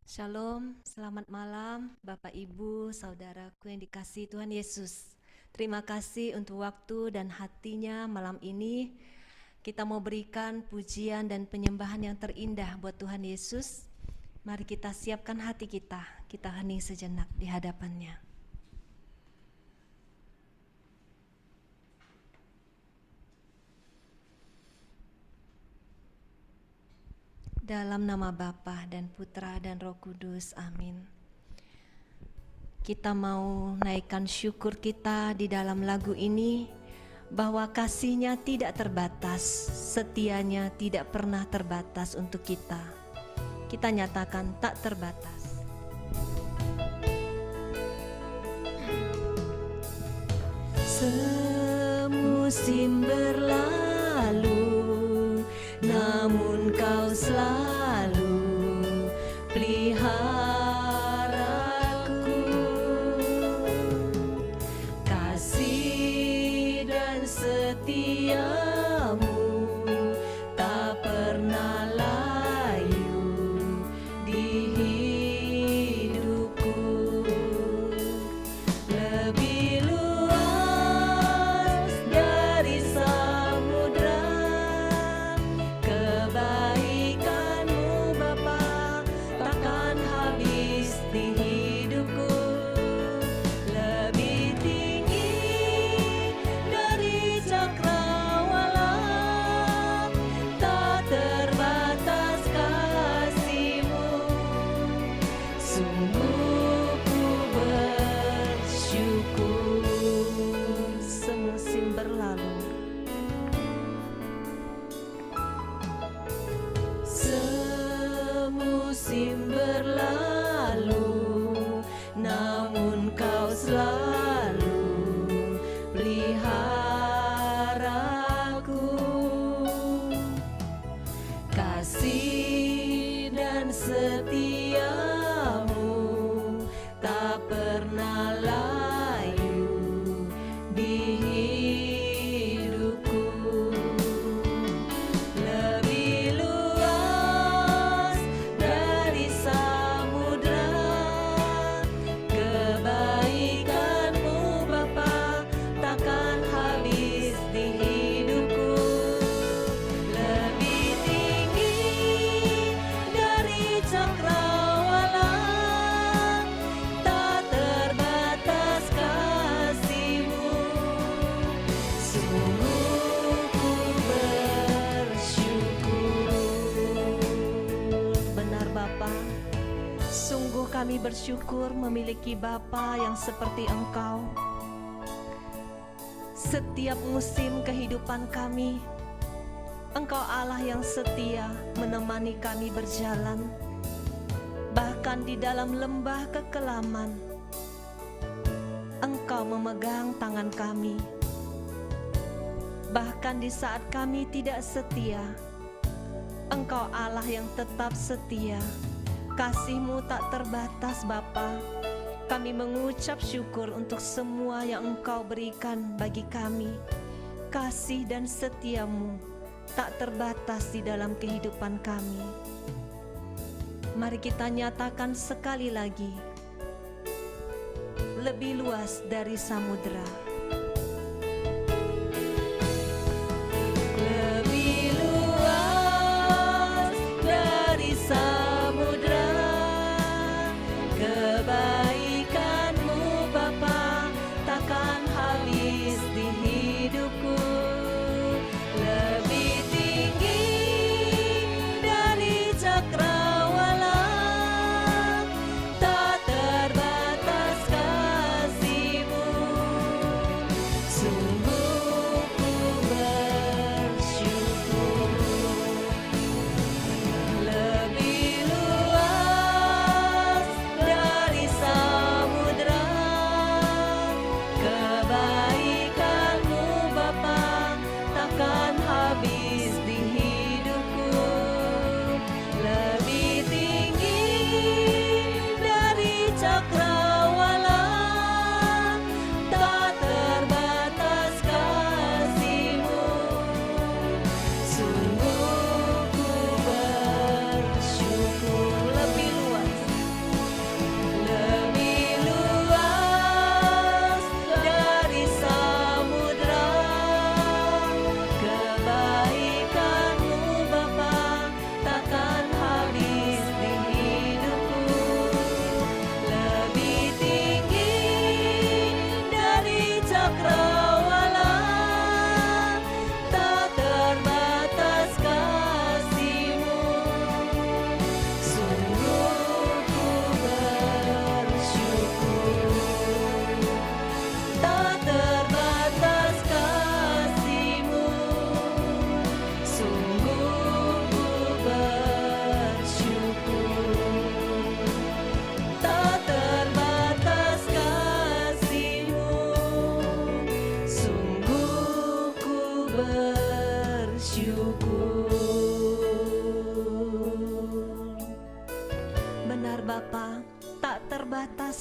Shalom, selamat malam Bapak Ibu, Saudaraku yang dikasihi Tuhan Yesus. Terima kasih untuk waktu dan hatinya malam ini. Kita mau berikan pujian dan penyembahan yang terindah buat Tuhan Yesus. Mari kita siapkan hati kita hening sejenak di hadapannya. Dalam nama Bapa dan Putra dan Roh Kudus, amin. Kita mau naikkan syukur kita di dalam lagu ini, bahwa kasih-Nya tidak terbatas, setianya tidak pernah terbatas untuk kita. Kita nyatakan tak terbatas. Semusim berlalu, namun Kau selalu peliharaku. Kasih dan setiamu tak pernah layu di hidupku. Lebih luas dari samudra kebaikan-Mu Bapa, takkan habis di hidupku. Lebih tinggi dari cakrawala, tak terbatas kasih-Mu. Sungguh ku bersyukur. Semusim berlalu, semusim berlalu, namun Kau selalu peliharaku. Kasih dan setiamu tak pernah layu di hidupku. Lebih luas dari samudra kebaikan-Mu Bapa, takkan habis di hidupku. Lebih tinggi dari cakrawala, tak terbatas kasih-Mu. Sungguh ku bersyukur. Benar Bapa, sungguh kami bersyukur memiliki Bapa yang seperti Engkau. Setiap musim kehidupan kami, Engkau Allah yang setia menemani kami berjalan. Bahkan di dalam lembah kekelaman, Engkau memegang tangan kami. Bahkan di saat kami tidak setia, Engkau Allah yang tetap setia. Kasih-Mu tak terbatas Bapa. Kami mengucap syukur untuk semua yang Engkau berikan bagi kami. Kasih dan setia-Mu tak terbatas di dalam kehidupan kami. Mari kita nyatakan sekali lagi, lebih luas dari samudra. Lebih luas dari samudra kebaikan-Mu Bapa, takkan habis di hidupku. Lebih tinggi dari cakrawala, tak terbatas kasih-Mu.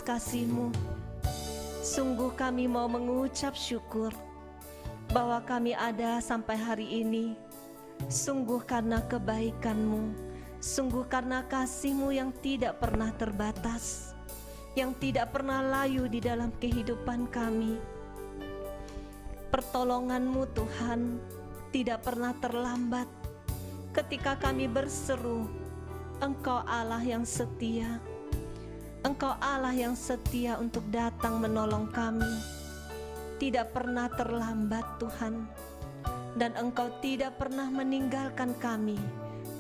kasih-Mu. Sungguh kami mau mengucap syukur bahwa kami ada sampai hari ini. Sungguh karena kebaikan-Mu, sungguh karena kasih-Mu yang tidak pernah terbatas, yang tidak pernah layu di dalam kehidupan kami. Pertolongan-Mu Tuhan tidak pernah terlambat. Ketika kami berseru, Engkau Allah yang setia. Engkau Allah yang setia untuk datang menolong kami. Tidak pernah terlambat Tuhan. Dan Engkau tidak pernah meninggalkan kami,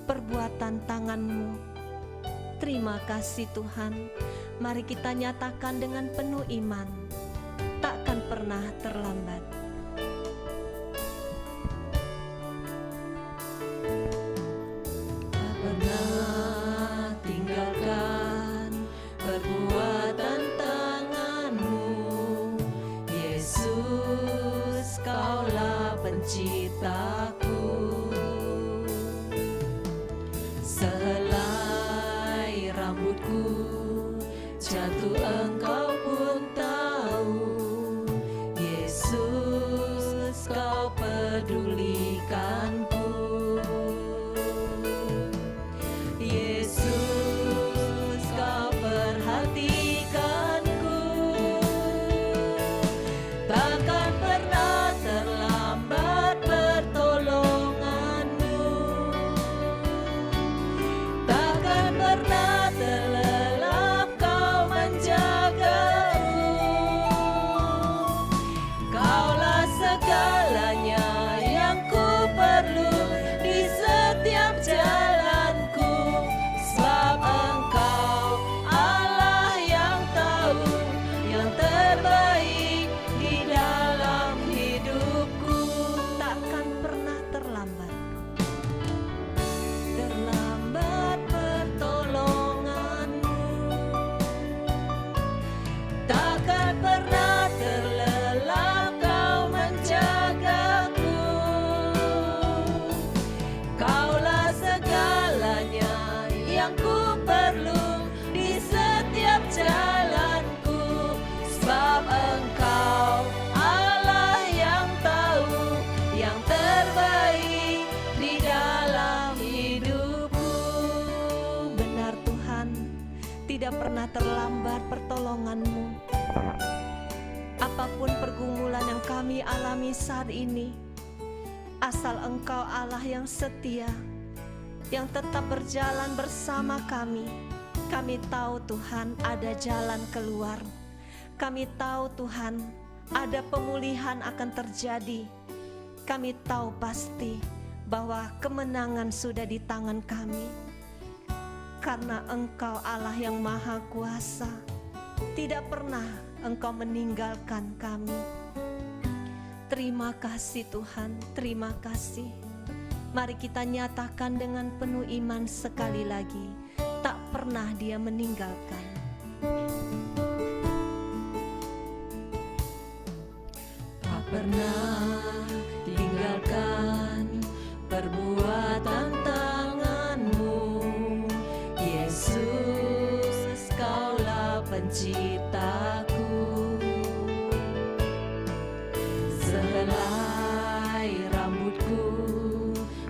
perbuatan tangan-Mu. Terima kasih Tuhan. Mari kita nyatakan dengan penuh iman, takkan pernah terlambat. Tak pernah tinggalkan perbuatan tangan-Mu, Yesus, Kaulah penciptaku. Sehelai rambutku jatuh, Engkau pun tahu. Yesus, Kau pedulikanku. Yesus, Kau perhatikanku. Takkan pernah terlambat pertolongan-Mu. Takkan pernah terlelap Kau menjagaku. Kaulah segalanya yang ku perlu di setiap jalanku. Sebab Engkau Allah yang tahu yang terbaik di dalam hidupku. Takkan pernah terlambat. Terlambat pertolongan-Mu. Takkan pernah terlelap Kau menjagaku. Kaulah segalanya yang ku perlu di setiap jalanku. Sebab Engkau Allah yang tahu yang terbaik di dalam hidupku. Benar Tuhan, tidak pernah terlambat pertolongan-Mu. Apapun pergumulan yang kami alami saat ini, asal Engkau Allah yang setia, yang tetap berjalan bersama kami. Kami tahu Tuhan ada jalan keluar. Kami tahu Tuhan ada pemulihan akan terjadi. Kami tahu pasti bahwa kemenangan sudah di tangan kami. Karena Engkau Allah yang Maha Kuasa, tidak pernah Engkau meninggalkan kami. Terima kasih Tuhan, terima kasih. Mari kita nyatakan dengan penuh iman sekali lagi, tak pernah Dia meninggalkan. Tak pernah tinggalkan perbuatan tangan-Mu, Yesus, Kaulah penciptaku. Sehelai rambutku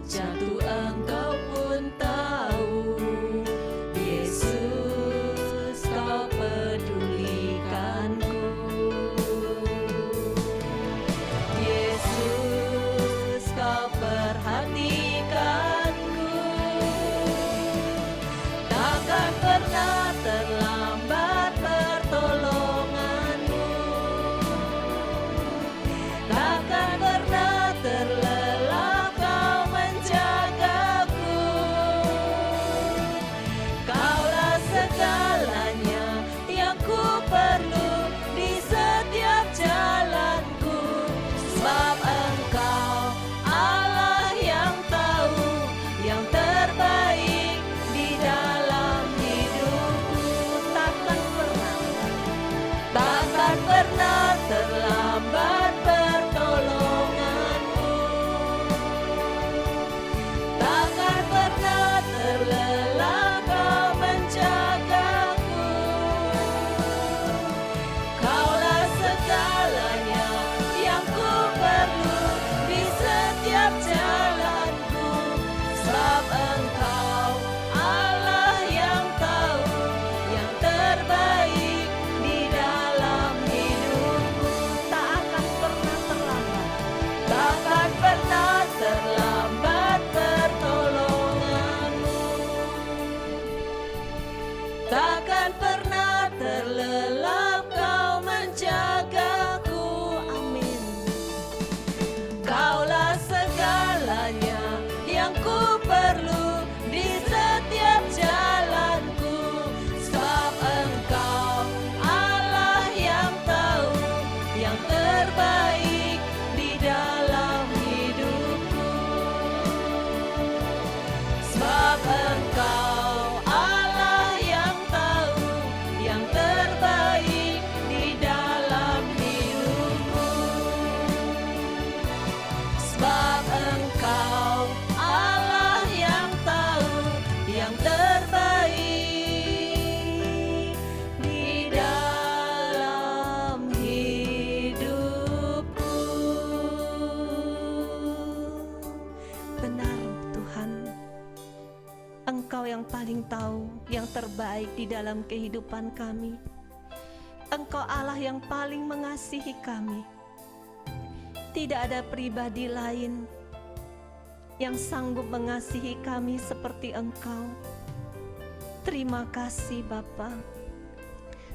jatuh, Engkau pun tahu. Yesus, Kau pedulikanku. Yesus, Kau perhatikanku. Takkan pernah terlambat pertolongan-Mu. Engkau yang paling tahu yang terbaik di dalam kehidupan kami. Engkau Allah yang paling mengasihi kami. Tidak ada pribadi lain yang sanggup mengasihi kami seperti Engkau. Terima kasih Bapa.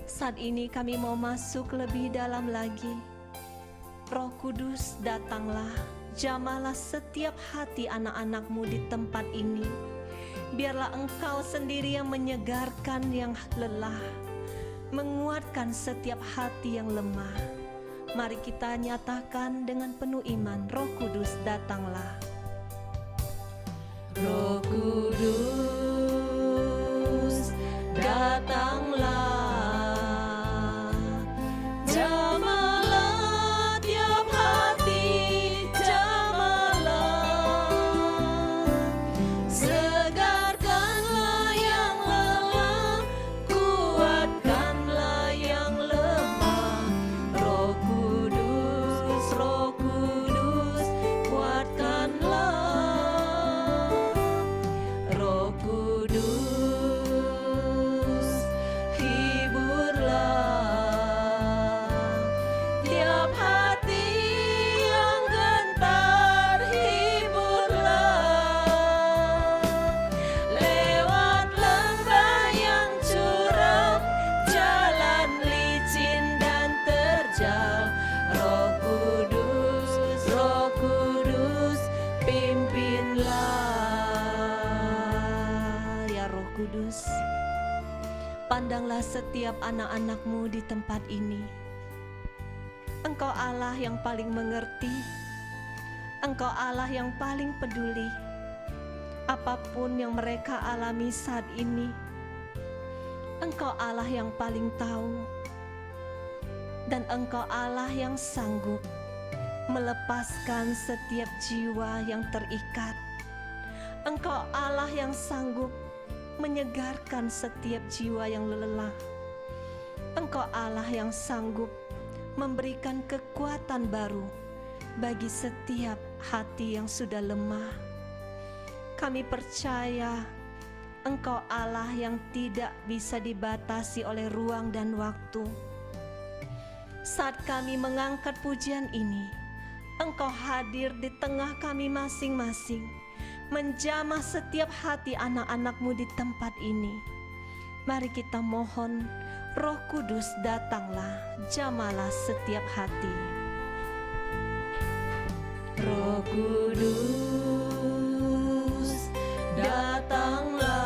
Saat ini kami mau masuk lebih dalam lagi. Roh Kudus, datanglah, jamahlah setiap hati anak-anak-Mu di tempat ini. Biarlah Engkau sendiri yang menyegarkan yang lelah, menguatkan setiap hati yang lemah. Mari kita nyatakan dengan penuh iman, Roh Kudus, datanglah. Roh Kudus, datanglah. Pandanglah setiap anak-anak-Mu di tempat ini. Engkau Allah yang paling mengerti. Engkau Allah yang paling peduli. Apapun yang mereka alami saat ini, Engkau Allah yang paling tahu. Dan Engkau Allah yang sanggup melepaskan setiap jiwa yang terikat. Engkau Allah yang sanggup menyegarkan setiap jiwa yang lelah. Engkau Allah yang sanggup memberikan kekuatan baru bagi setiap hati yang sudah lemah. Kami percaya Engkau Allah yang tidak bisa dibatasi oleh ruang dan waktu. Saat kami mengangkat pujian ini, Engkau hadir di tengah kami masing-masing, menjamah setiap hati anak-anak-Mu di tempat ini. Mari kita mohon, Roh Kudus, datanglah, jamahlah setiap hati. Roh Kudus, datanglah.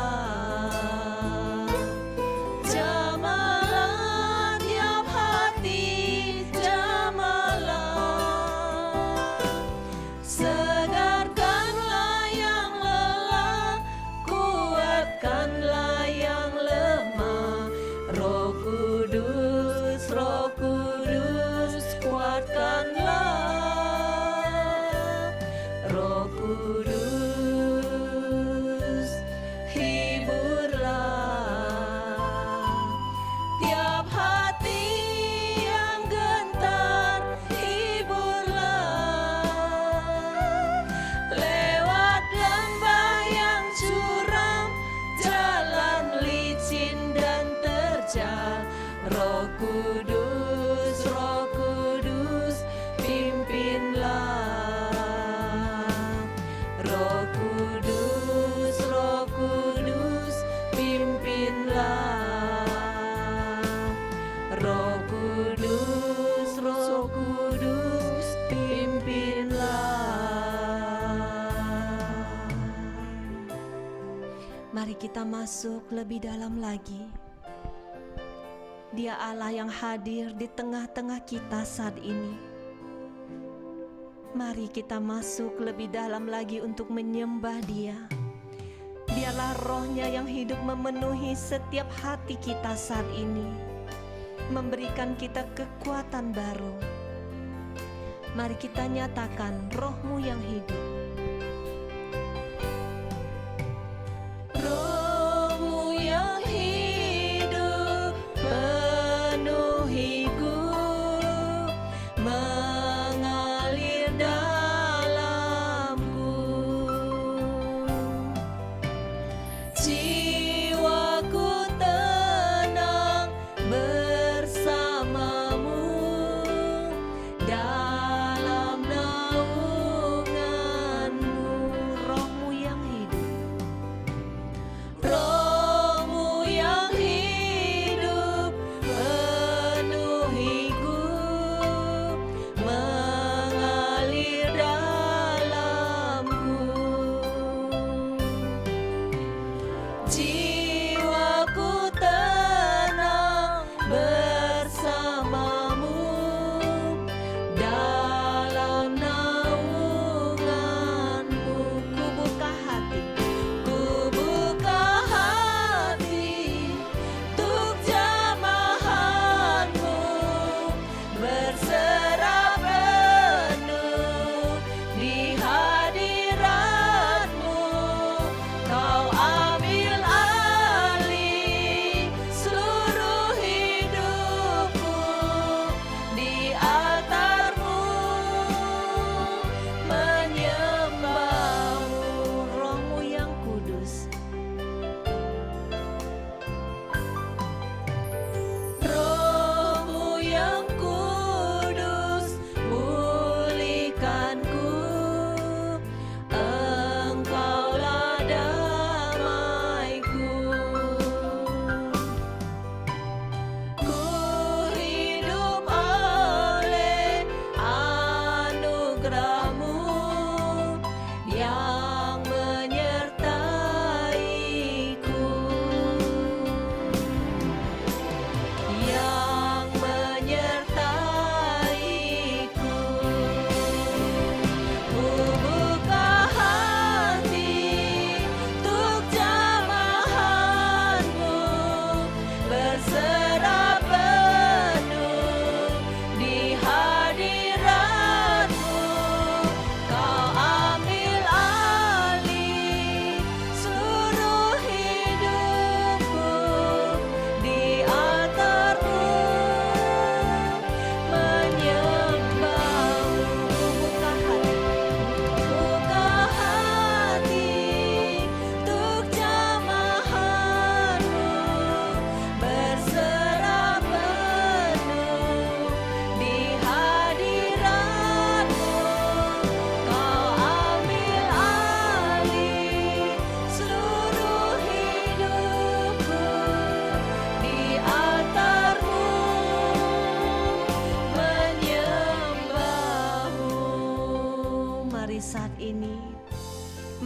Mari kita masuk lebih dalam lagi. Dia Allah yang hadir di tengah-tengah kita saat ini. Mari kita masuk lebih dalam lagi untuk menyembah Dia. Biarlah rohnya yang hidup memenuhi setiap hati kita saat ini, memberikan kita kekuatan baru. Mari kita nyatakan, Roh-Mu yang hidup. See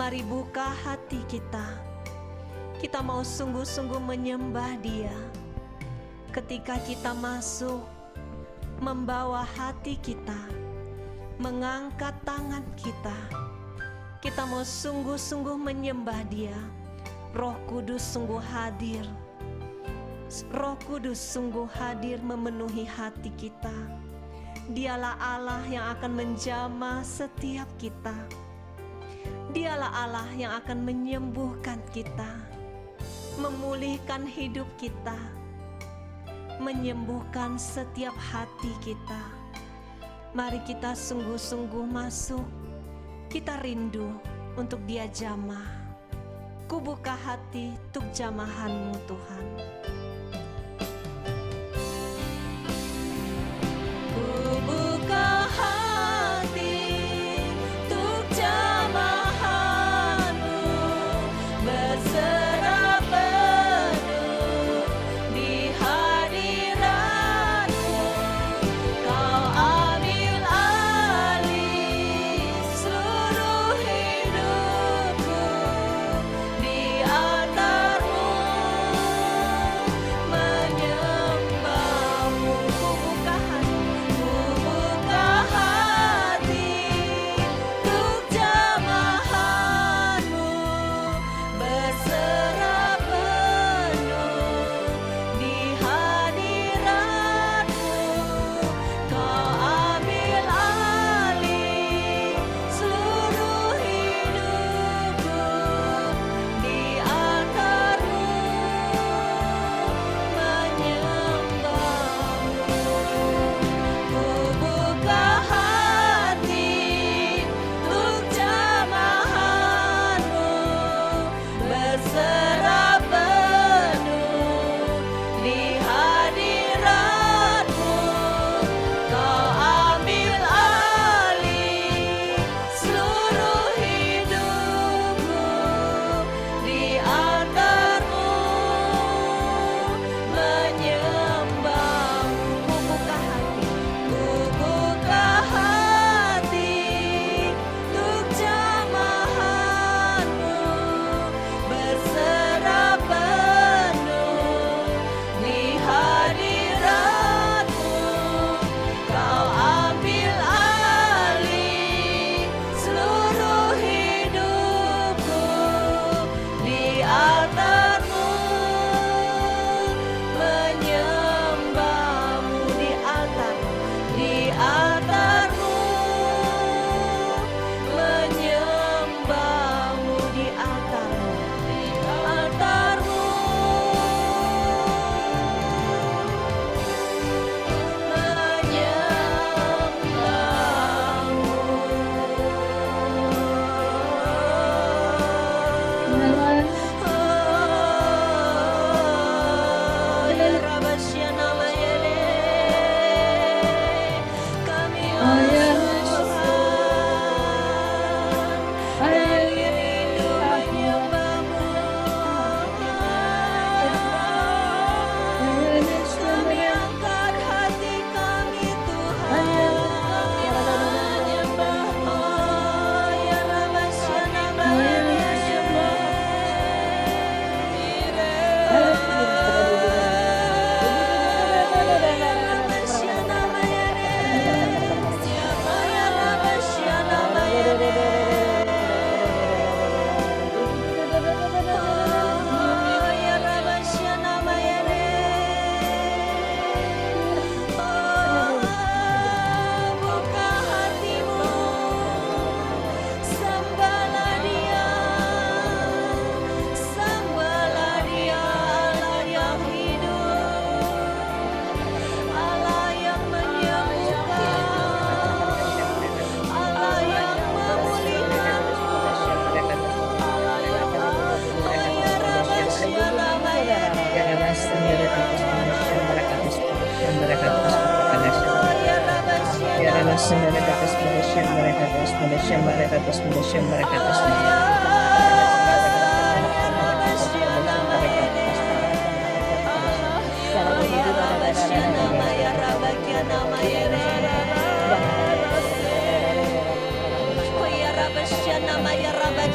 Mari buka hati kita. Kita mau sungguh-sungguh menyembah Dia. Ketika kita masuk, membawa hati kita, mengangkat tangan kita, kita mau sungguh-sungguh menyembah Dia. Roh Kudus sungguh hadir. Roh Kudus sungguh hadir memenuhi hati kita. Dialah Allah yang akan menjamah setiap kita. Dialah Allah yang akan menyembuhkan kita, memulihkan hidup kita, menyembuhkan setiap hati kita. Mari kita sungguh-sungguh masuk. Kita rindu untuk Dia jamah. Ku buka hati untuk jamahan-Mu Tuhan.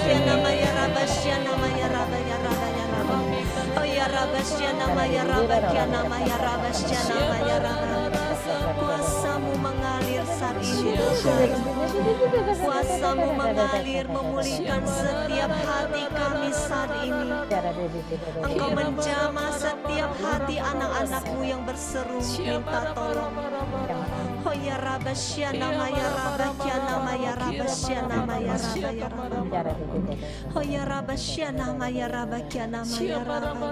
Nama raba kiana maya raba syana maya raba. Kuasamu mengalir saat ini Tuhan. Kuasamu mengalir memulihkan setiap hati kami saat ini. Engkau menjamah setiap hati anak-anakmu yang berseru minta tolong. Hoya raba syana maya raba kiana maya raba syana maya raba ya raba. Hoya raba syana maya raba kiana maya raba.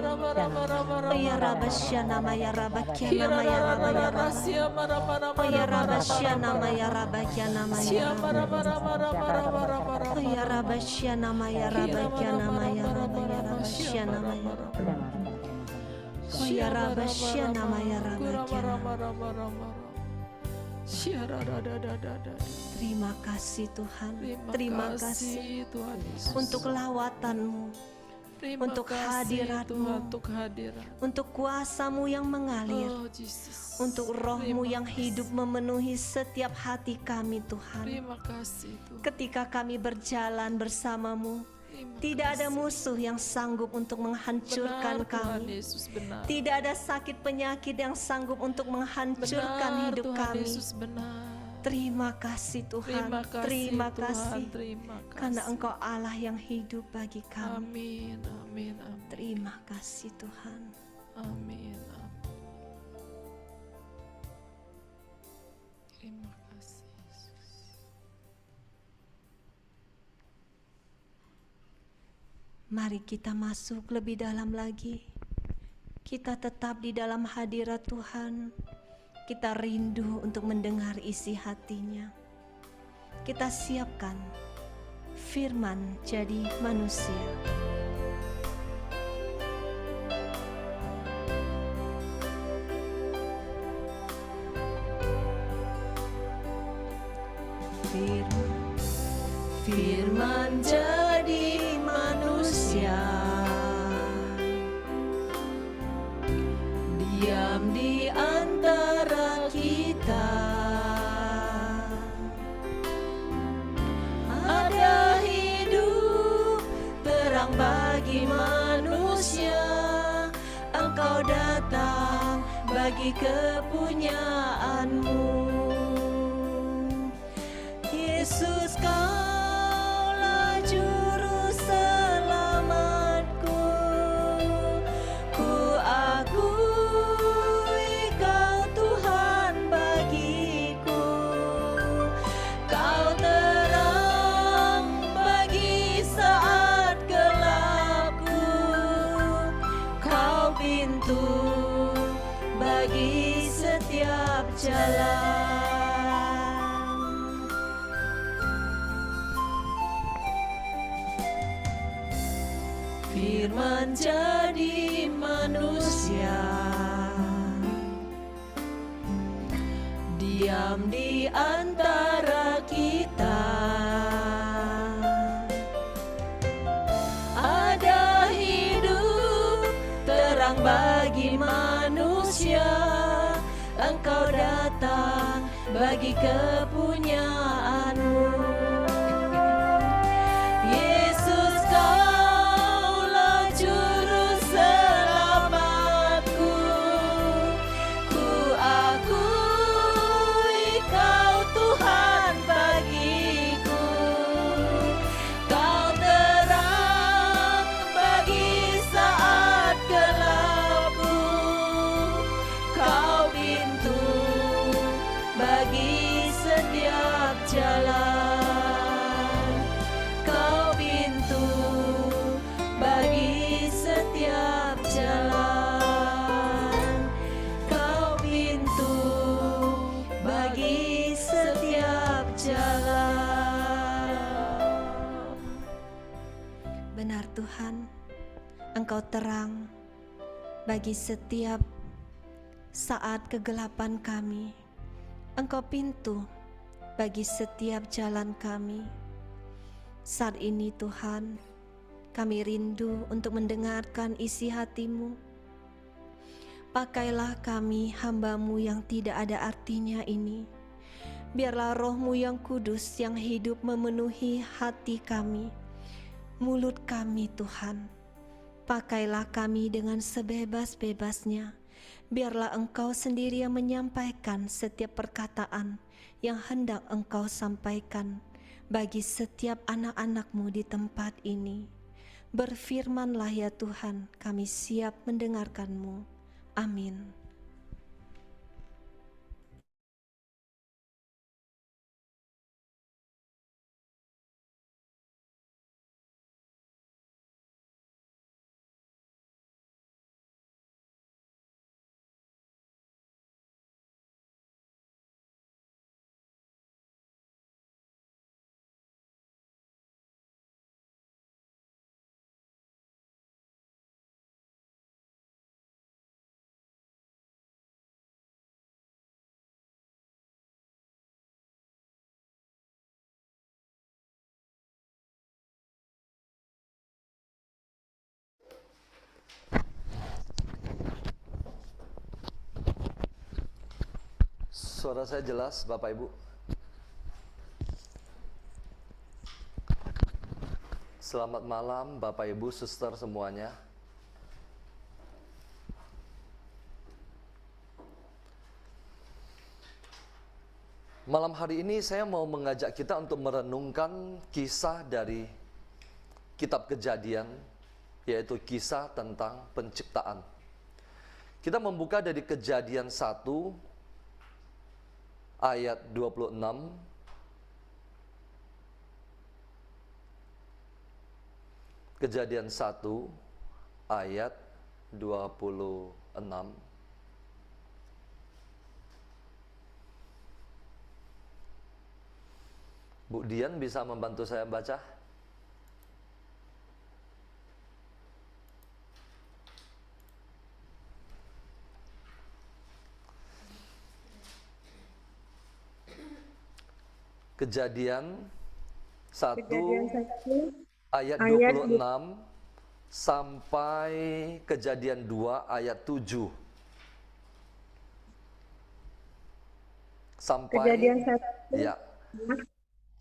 Hoya raba syana maya raba kiana maya raba ya raba. Hoya raba syana maya raba kiana maya raba. Hoya raba syana maya raba kiana maya raba ya raba syana maya raba. Hoya raba syana maya raba kiana. Terima kasih Tuhan. Terima kasih Tuhan Yesus. untuk lawatan-Mu, untuk hadirat-Mu, untuk kuasa-Mu yang mengalir, untuk roh-Mu yang hidup memenuhi setiap hati kami Tuhan. Terima kasih Tuhan. Ketika kami berjalan bersama-Mu, tidak ada musuh yang sanggup untuk menghancurkan kami. Yesus, benar. Tidak ada sakit penyakit yang sanggup untuk menghancurkan hidup Tuhan kami. Yesus, benar. Terima kasih Tuhan. Terima Terima kasih. Terima kasih. Karena Engkau Allah yang hidup bagi kami. Amin, amin, amin. Terima kasih Tuhan. Amin, amin. Terima kasih Yesus. Mari kita masuk lebih dalam lagi. Kita tetap di dalam hadirat Tuhan. Kita rindu untuk mendengar isi hatinya. Kita siapkan firman jadi manusia. Firman jadi manusia, diam di antara kita. Ada hidup terang bagi manusia. Engkau datang bagi kepunyaanmu. Yesus, Kaulah juru selamatku. Ku akui Kau Tuhan bagiku. Kau terang bagi saat gelapku. Kau pintu bagi setiap jalan. Firman jadi manusia, diam di antara kita. Ada hidup terang bagi manusia. Engkau datang bagi kepunyaanmu. Yesus, Kaulah juru selamatku. Ku akui Kau Tuhan bagiku. Kau terang bagi saat gelapku. Kau pintu bagi setiap jalan. Kau pintu bagi setiap jalan. Kau pintu bagi setiap jalan. Benar Tuhan, Engkau terang bagi setiap saat kegelapan kami. Engkau pintu bagi setiap jalan kami. Saat ini Tuhan, kami rindu untuk mendengarkan isi hati-Mu. Pakailah kami hamba-Mu yang tidak ada artinya ini. Biarlah Roh-Mu yang kudus yang hidup memenuhi hati kami, mulut kami Tuhan. Pakailah kami dengan sebebas-bebasnya Biarlah Engkau sendiri yang menyampaikan setiap perkataan yang hendak Engkau sampaikan bagi setiap anak-anak-Mu di tempat ini. Berfirmanlah ya Tuhan, kami siap mendengarkan-Mu. Amin. Suara saya jelas, Bapak Ibu? Selamat malam, Bapak Ibu, suster semuanya. Malam hari ini saya mau mengajak kita untuk merenungkan kisah dari kitab Kejadian, yaitu kisah tentang penciptaan. Kita membuka dari Kejadian 1 ayat 26 Kejadian 1 ayat 26. Bu Dian bisa membantu saya baca? Kejadian 1 ayat 26 sampai Kejadian 2 ayat 7.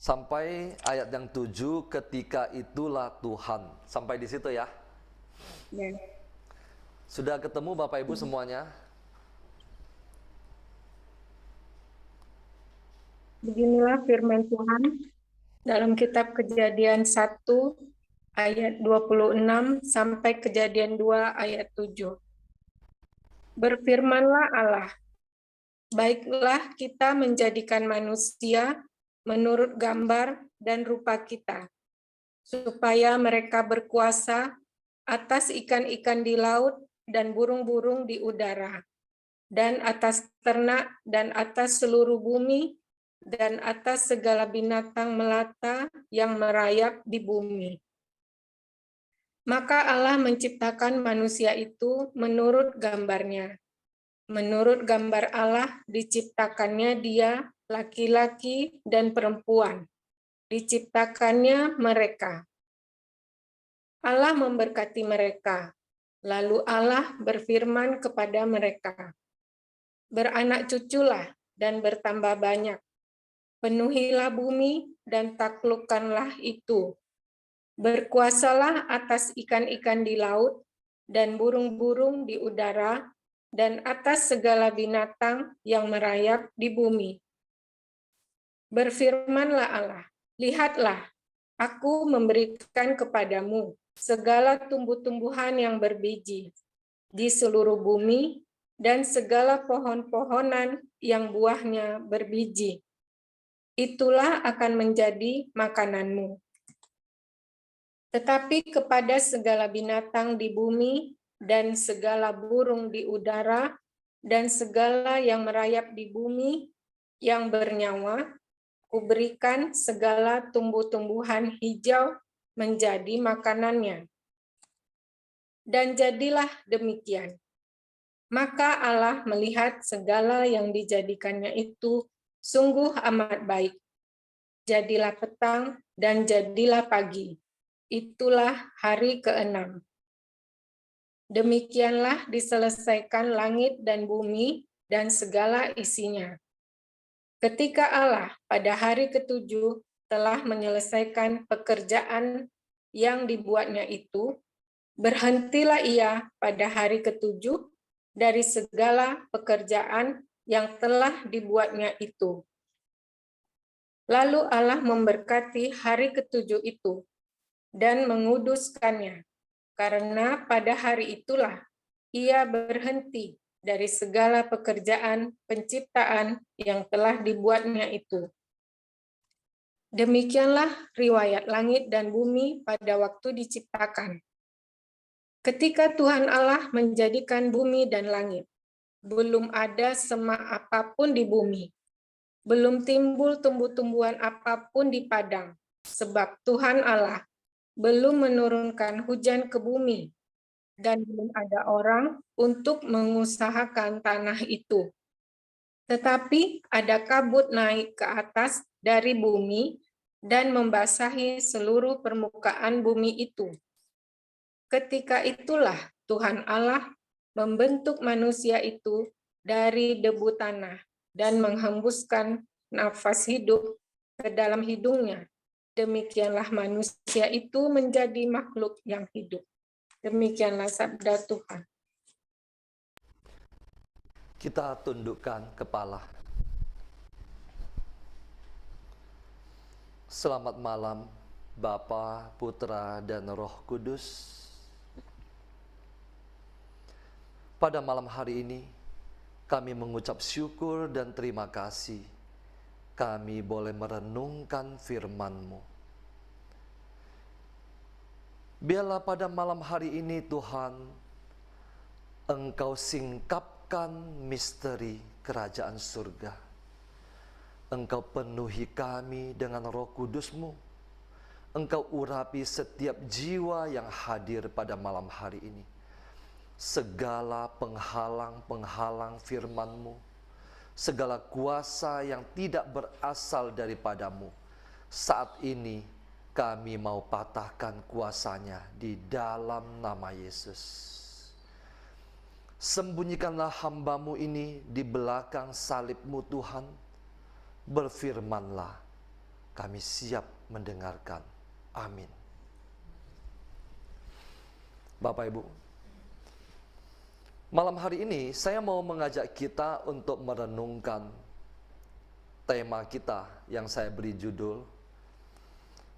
Sampai ayat yang 7, ketika itulah Tuhan. Sampai di situ ya. Sudah ketemu Bapak Ibu semuanya? Beginilah firman Tuhan dalam kitab Kejadian 1 ayat 26 sampai Kejadian 2 ayat 7. Berfirmanlah Allah, baiklah kita menjadikan manusia menurut gambar dan rupa kita, supaya mereka berkuasa atas ikan-ikan di laut dan burung-burung di udara, dan atas ternak dan atas seluruh bumi, dan atas segala binatang melata yang merayap di bumi. Maka Allah menciptakan manusia itu menurut gambarnya. Menurut gambar Allah diciptakannya dia, laki-laki dan perempuan. Diciptakannya mereka. Allah memberkati mereka. Lalu Allah berfirman kepada mereka, beranak cuculah dan bertambah banyak. Penuhilah bumi dan taklukkanlah itu. Berkuasalah atas ikan-ikan di laut dan burung-burung di udara dan atas segala binatang yang merayap di bumi. Berfirmanlah Allah, lihatlah, aku memberikan kepadamu segala tumbuh-tumbuhan yang berbiji di seluruh bumi dan segala pohon-pohonan yang buahnya berbiji. Itulah akan menjadi makananmu. Tetapi kepada segala binatang di bumi dan segala burung di udara dan segala yang merayap di bumi yang bernyawa, kuberikan segala tumbuh-tumbuhan hijau menjadi makanannya. Dan jadilah demikian. Maka Allah melihat segala yang dijadikannya itu sungguh amat baik. Jadilah petang dan jadilah pagi. Itulah hari ke-6. Demikianlah diselesaikan langit dan bumi dan segala isinya. Ketika Allah pada hari ke-7 telah menyelesaikan pekerjaan yang dibuatnya itu, berhentilah ia pada hari ke-7 dari segala pekerjaan yang telah dibuatnya itu. Lalu Allah memberkati hari ketujuh itu dan menguduskannya, karena pada hari itulah Ia berhenti dari segala pekerjaan penciptaan yang telah dibuatnya itu. Demikianlah riwayat langit dan bumi pada waktu diciptakan. Ketika Tuhan Allah menjadikan bumi dan langit, belum ada semak apapun di bumi, belum timbul tumbuh-tumbuhan apapun di padang, sebab Tuhan Allah belum menurunkan hujan ke bumi, dan belum ada orang untuk mengusahakan tanah itu. Tetapi ada kabut naik ke atas dari bumi dan membasahi seluruh permukaan bumi itu. Ketika itulah Tuhan Allah membentuk manusia itu dari debu tanah dan menghembuskan nafas hidup ke dalam hidungnya. Demikianlah manusia itu menjadi makhluk yang hidup. Demikianlah sabda Tuhan. Kita tundukkan kepala. Selamat malam, Bapa, Putra, dan Roh Kudus. Pada malam hari ini, kami mengucap syukur dan terima kasih. Kami boleh merenungkan firman-Mu. Biarlah pada malam hari ini Tuhan, Engkau singkapkan misteri kerajaan surga. Engkau penuhi kami dengan Roh Kudus-Mu. Engkau urapi setiap jiwa yang hadir pada malam hari ini. Segala penghalang-penghalang firman-Mu, segala kuasa yang tidak berasal daripada-Mu, saat ini kami mau patahkan kuasanya di dalam nama Yesus. Sembunyikanlah hamba-Mu ini di belakang salib-Mu Tuhan. Berfirmanlah, kami siap mendengarkan. Amin. Bapak Ibu, malam hari ini saya mau mengajak kita untuk merenungkan tema kita yang saya beri judul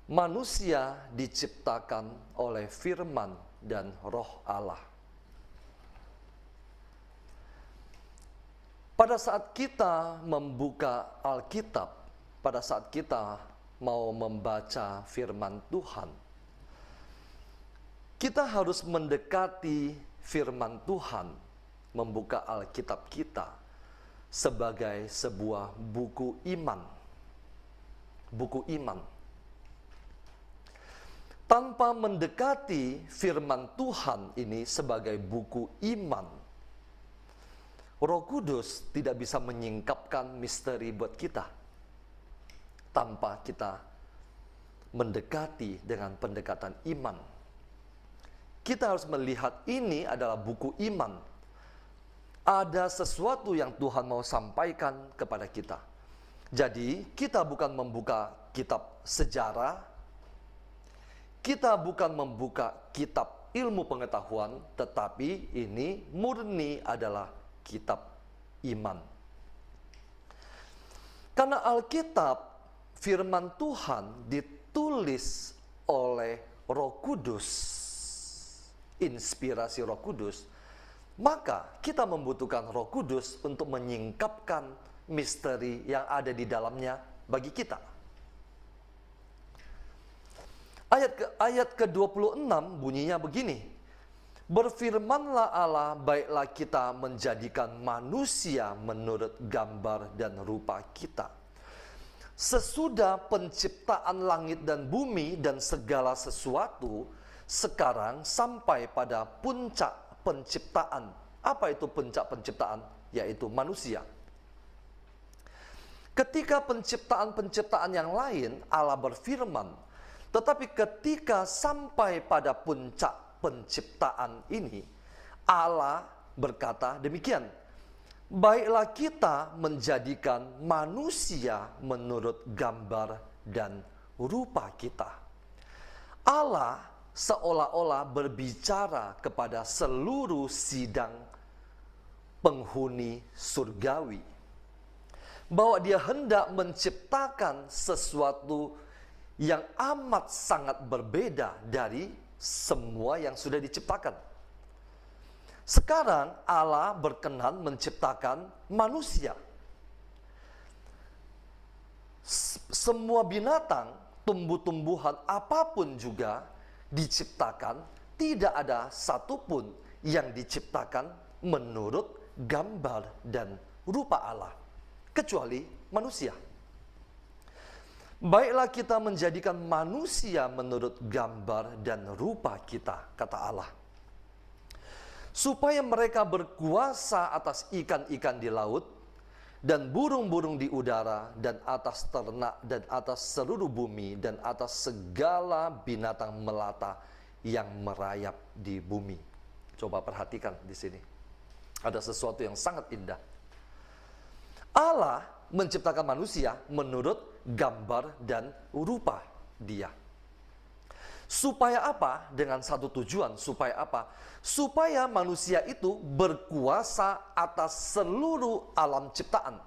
Manusia diciptakan oleh firman dan Roh Allah. Pada saat kita membuka Alkitab, pada saat kita mau membaca firman Tuhan, kita harus mendekati firman Tuhan, membuka Alkitab kita sebagai sebuah buku iman. Buku iman. Tanpa mendekati firman Tuhan ini sebagai buku iman, Roh Kudus tidak bisa menyingkapkan misteri buat kita. Tanpa kita mendekati dengan pendekatan iman. Kita harus melihat ini adalah buku iman. Ada sesuatu yang Tuhan mau sampaikan kepada kita. Jadi, kita bukan membuka kitab sejarah, kita bukan membuka kitab ilmu pengetahuan, tetapi ini murni adalah kitab iman. Karena Alkitab, firman Tuhan ditulis oleh Roh Kudus, inspirasi Roh Kudus, maka kita membutuhkan Roh Kudus untuk menyingkapkan misteri yang ada di dalamnya bagi kita. Ayat ke-26 bunyinya begini. Berfirmanlah Allah, baiklah kita menjadikan manusia menurut gambar dan rupa kita. Sesudah penciptaan langit dan bumi dan segala sesuatu, sekarang sampai pada puncak penciptaan. Apa itu puncak penciptaan? Yaitu manusia. Ketika penciptaan-penciptaan yang lain, Allah berfirman. Tetapi ketika sampai pada puncak penciptaan ini, Allah berkata demikian. Baiklah kita menjadikan manusia menurut gambar dan rupa kita. Allah seolah-olah berbicara kepada seluruh sidang penghuni surgawi. Bahwa dia hendak menciptakan sesuatu yang amat sangat berbeda dari semua yang sudah diciptakan. Sekarang Allah berkenan menciptakan manusia. Semua binatang, tumbuh-tumbuhan apapun juga diciptakan, tidak ada satupun yang diciptakan menurut gambar dan rupa Allah, kecuali manusia. Baiklah kita menjadikan manusia menurut gambar dan rupa kita, kata Allah, supaya mereka berkuasa atas ikan-ikan di laut, dan burung-burung di udara, dan atas ternak, dan atas seluruh bumi, dan atas segala binatang melata yang merayap di bumi. Coba perhatikan di sini. Ada sesuatu yang sangat indah. Allah menciptakan manusia menurut gambar dan rupa Dia. Supaya apa? Dengan satu tujuan. Supaya apa? Supaya manusia itu berkuasa atas seluruh alam ciptaan.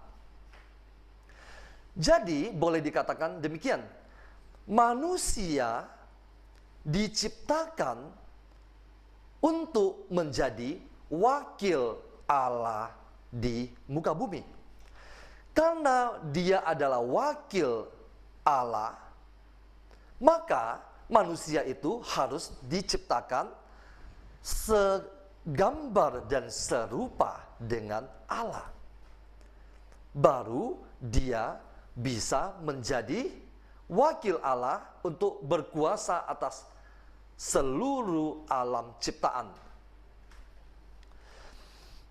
Jadi boleh dikatakan demikian. Manusia diciptakan untuk menjadi wakil Allah di muka bumi. Karena dia adalah wakil Allah, maka manusia itu harus diciptakan segambar dan serupa dengan Allah. Baru dia bisa menjadi wakil Allah untuk berkuasa atas seluruh alam ciptaan.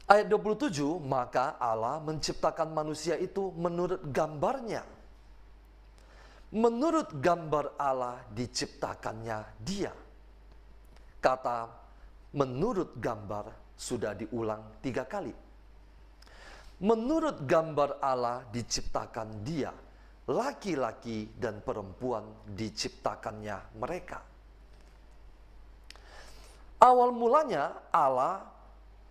Ayat 27, maka Allah menciptakan manusia itu menurut gambarnya. Menurut gambar Allah diciptakannya dia. Kata menurut gambar sudah diulang 3 kali. Menurut gambar Allah diciptakan dia. Laki-laki dan perempuan diciptakannya mereka. Awal mulanya Allah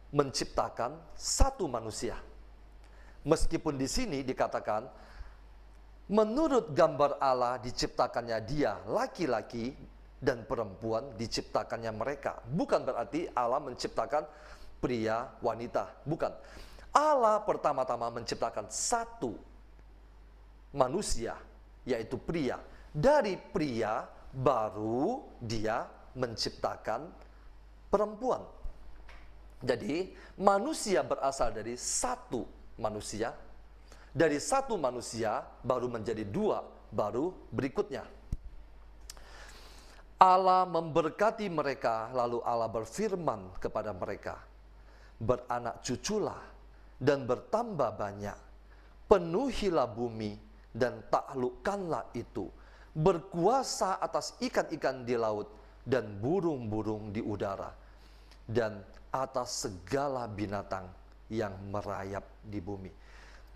menciptakan satu manusia. Meskipun di sini dikatakan menurut gambar Allah diciptakannya dia, laki-laki dan perempuan diciptakannya mereka. Bukan berarti Allah menciptakan pria, wanita. Bukan. Allah pertama-tama menciptakan satu manusia, yaitu pria. Dari pria baru dia menciptakan perempuan. Jadi manusia berasal dari satu manusia. Dari satu manusia baru menjadi 2, baru berikutnya. Allah memberkati mereka, lalu Allah berfirman kepada mereka, beranak cuculah dan bertambah banyak, penuhilah bumi dan taklukkanlah itu, berkuasa atas ikan-ikan di laut dan burung-burung di udara, dan atas segala binatang yang merayap di bumi.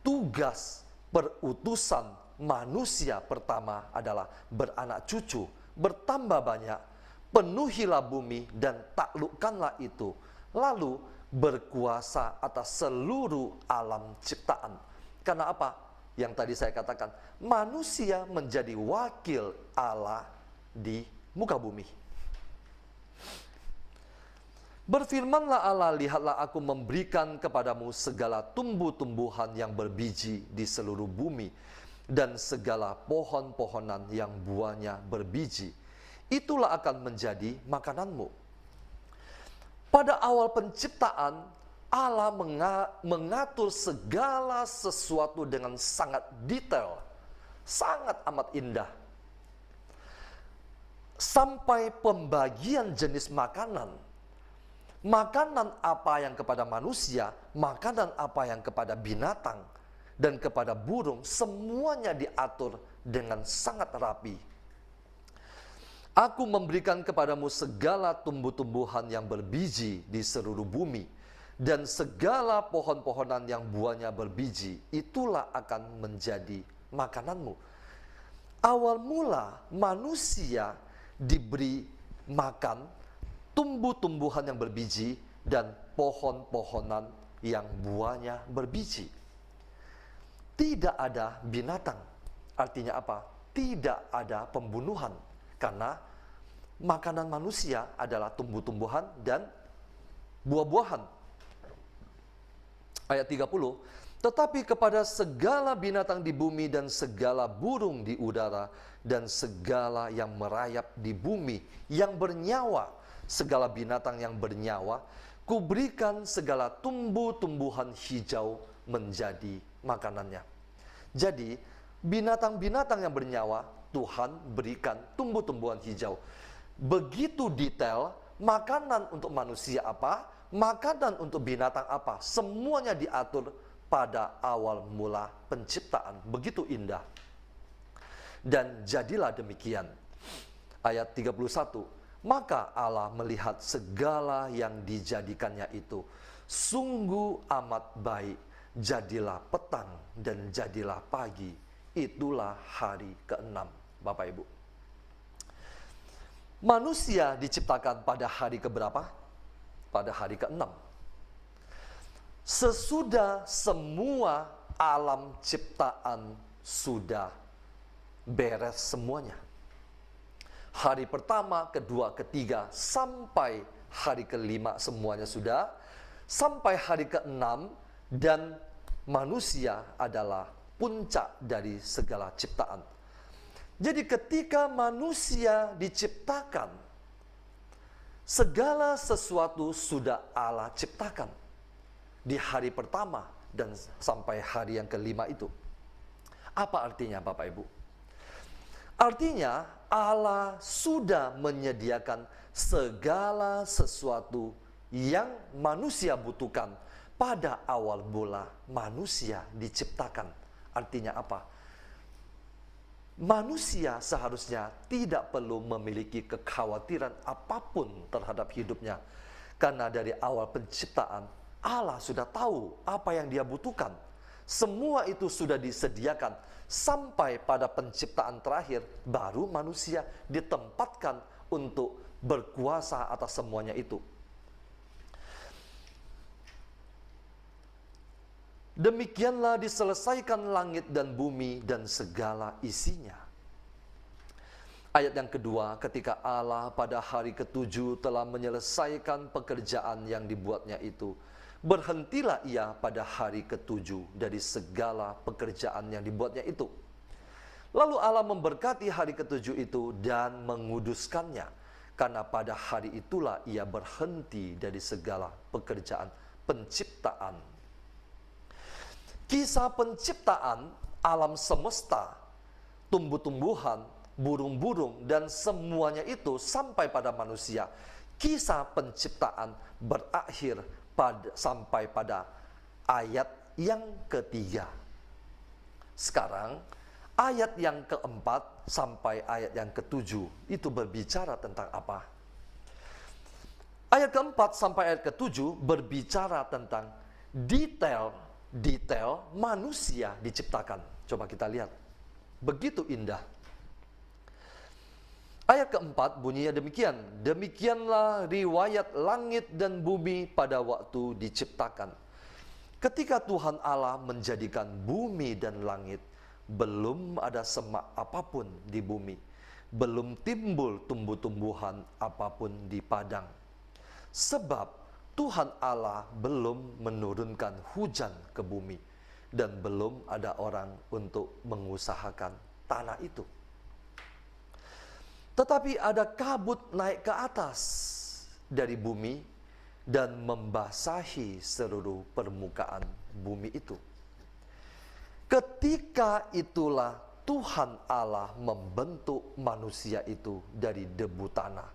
Tugas perutusan manusia pertama adalah beranak cucu, bertambah banyak, penuhilah bumi dan taklukkanlah itu, lalu berkuasa atas seluruh alam ciptaan. Karena apa? Yang tadi saya katakan, manusia menjadi wakil Allah di muka bumi. Berfirmanlah Allah, lihatlah aku memberikan kepadamu segala tumbuh-tumbuhan yang berbiji di seluruh bumi, dan segala pohon-pohonan yang buahnya berbiji. Itulah akan menjadi makananmu. Pada awal penciptaan, Allah mengatur segala sesuatu dengan sangat detail, sangat amat indah. Sampai pembagian jenis makanan. Makanan apa yang kepada manusia, makanan apa yang kepada binatang, dan kepada burung, semuanya diatur dengan sangat rapi. Aku memberikan kepadamu segala tumbuh-tumbuhan yang berbiji di seluruh bumi, dan segala pohon-pohonan yang buahnya berbiji, itulah akan menjadi makananmu. Awal mula manusia diberi makan tumbuh-tumbuhan yang berbiji dan pohon-pohonan yang buahnya berbiji. Tidak ada binatang. Artinya apa? Tidak ada pembunuhan. Karena makanan manusia adalah tumbuh-tumbuhan dan buah-buahan. Ayat 30, tetapi kepada segala binatang di bumi dan segala burung di udara dan segala yang merayap di bumi yang bernyawa, segala binatang yang bernyawa, kuberikan segala tumbuh-tumbuhan hijau menjadi makanannya. Jadi, binatang-binatang yang bernyawa, Tuhan berikan tumbuh-tumbuhan hijau. Begitu detail, makanan untuk manusia apa, makanan untuk binatang apa, semuanya diatur pada awal mula penciptaan. Begitu indah. Dan jadilah demikian. Ayat 31, maka Allah melihat segala yang dijadikannya itu sungguh amat baik. Jadilah petang dan jadilah pagi. Itulah hari ke-6, Bapak Ibu. Manusia diciptakan pada hari keberapa? Pada hari ke-6. Sesudah semua alam ciptaan sudah beres semuanya. Hari pertama, kedua, ketiga, sampai hari ke-5 semuanya sudah. Sampai hari ke-6, dan manusia adalah puncak dari segala ciptaan. Jadi ketika manusia diciptakan, segala sesuatu sudah Allah ciptakan di hari pertama dan sampai hari yang ke-5 itu. Apa artinya, Bapak Ibu? Artinya Allah sudah menyediakan segala sesuatu yang manusia butuhkan pada awal mula manusia diciptakan. Artinya apa? Manusia seharusnya tidak perlu memiliki kekhawatiran apapun terhadap hidupnya. Karena dari awal penciptaan, Allah sudah tahu apa yang dia butuhkan. Semua itu sudah disediakan. Sampai pada penciptaan terakhir, baru manusia ditempatkan untuk berkuasa atas semuanya itu. Demikianlah diselesaikan langit dan bumi dan segala isinya. Ayat yang kedua, ketika Allah pada hari ke-7 telah menyelesaikan pekerjaan yang dibuatnya itu, berhentilah ia pada hari ke-7 dari segala pekerjaan yang dibuatnya itu. Lalu Allah memberkati hari ke-7 itu dan menguduskannya, karena pada hari itulah ia berhenti dari segala pekerjaan penciptaan. Kisah penciptaan alam semesta, tumbuh-tumbuhan, burung-burung, dan semuanya itu sampai pada manusia. Kisah penciptaan berakhir sampai pada ayat yang ketiga. Sekarang, ayat yang keempat sampai ayat yang ketujuh itu berbicara tentang apa? Ayat keempat sampai ayat ketujuh berbicara tentang detail manusia diciptakan. Coba kita lihat. Begitu indah. Ayat keempat bunyinya demikian. Demikianlah riwayat langit dan bumi pada waktu diciptakan. Ketika Tuhan Allah menjadikan bumi dan langit, belum ada semak apapun di bumi. Belum timbul tumbuh-tumbuhan apapun di padang. Sebab Tuhan Allah belum menurunkan hujan ke bumi, dan belum ada orang untuk mengusahakan tanah itu. Tetapi ada kabut naik ke atas dari bumi dan membasahi seluruh permukaan bumi itu. Ketika itulah Tuhan Allah membentuk manusia itu dari debu tanah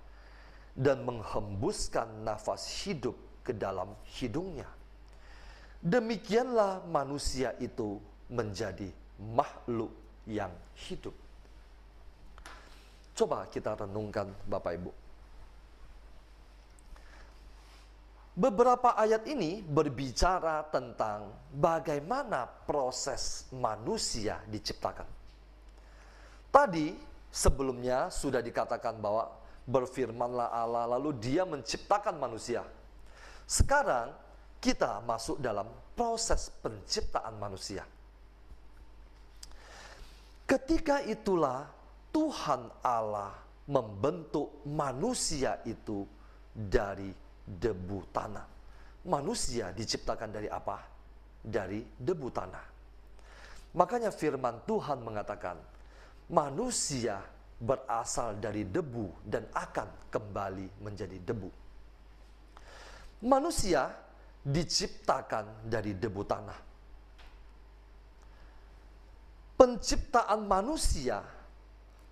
dan menghembuskan nafas hidup ke dalam hidungnya. Demikianlah manusia itu menjadi makhluk yang hidup. Coba kita renungkan, Bapak Ibu. Beberapa ayat ini berbicara tentang bagaimana proses manusia diciptakan. Tadi sebelumnya sudah dikatakan bahwa berfirmanlah Allah, lalu dia menciptakan manusia. Sekarang kita masuk dalam proses penciptaan manusia. Ketika itulah Tuhan Allah membentuk manusia itu dari debu tanah. Manusia diciptakan dari apa? Dari debu tanah. Makanya firman Tuhan mengatakan, manusia berasal dari debu dan akan kembali menjadi debu. Manusia diciptakan dari debu tanah. Penciptaan manusia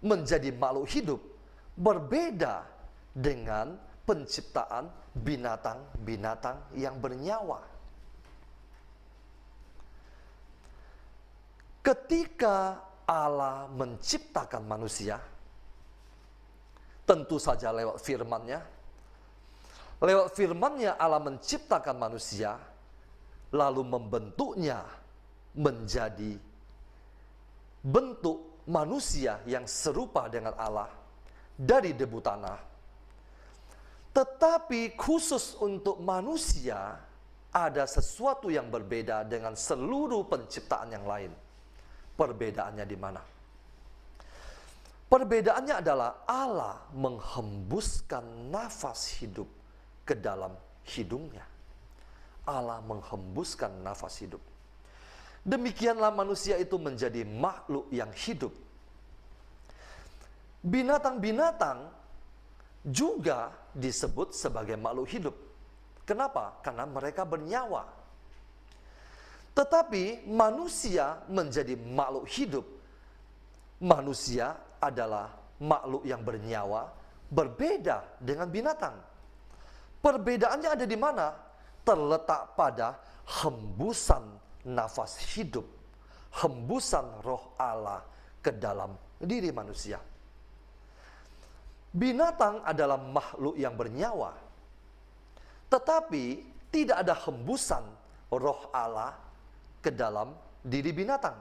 menjadi makhluk hidup berbeda dengan penciptaan binatang-binatang yang bernyawa. Ketika Allah menciptakan manusia, tentu saja lewat firman-Nya. Lewat firman-Nya Allah menciptakan manusia, lalu membentuknya menjadi bentuk manusia yang serupa dengan Allah dari debu tanah. Tetapi khusus untuk manusia ada sesuatu yang berbeda dengan seluruh penciptaan yang lain. Perbedaannya di mana? Perbedaannya adalah Allah menghembuskan nafas hidup ke dalam hidungnya. Allah menghembuskan nafas hidup. Demikianlah manusia itu menjadi makhluk yang hidup. Binatang-binatang juga disebut sebagai makhluk hidup. Kenapa? Karena mereka bernyawa. Tetapi manusia menjadi makhluk hidup. Manusia adalah makhluk yang bernyawa, berbeda dengan binatang. Perbedaannya ada di mana? Terletak pada hembusan nafas hidup, hembusan roh Allah ke dalam diri manusia. Binatang adalah makhluk yang bernyawa, tetapi tidak ada hembusan roh Allah ke dalam diri binatang.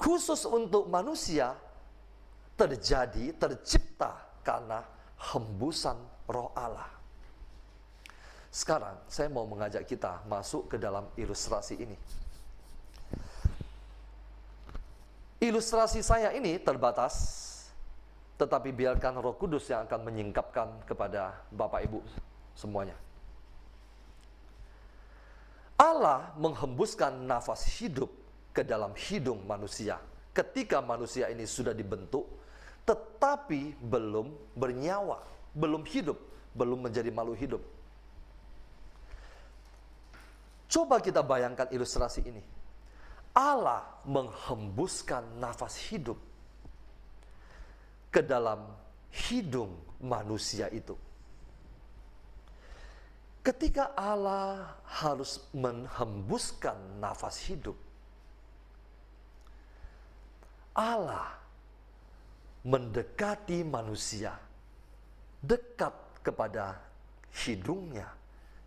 Khusus untuk manusia tercipta karena hembusan roh Allah. Sekarang saya mau mengajak kita masuk ke dalam ilustrasi ini. Ilustrasi saya ini terbatas, tetapi biarkan Roh Kudus yang akan menyingkapkan kepada Bapak Ibu semuanya. Allah menghembuskan nafas hidup ke dalam hidung manusia ketika manusia ini sudah dibentuk, tetapi belum bernyawa, belum hidup, belum menjadi makhluk hidup. Coba kita bayangkan ilustrasi ini. Allah menghembuskan nafas hidup ke dalam hidung manusia itu. Ketika Allah harus menghembuskan nafas hidup, Allah mendekati manusia, dekat kepada hidungnya,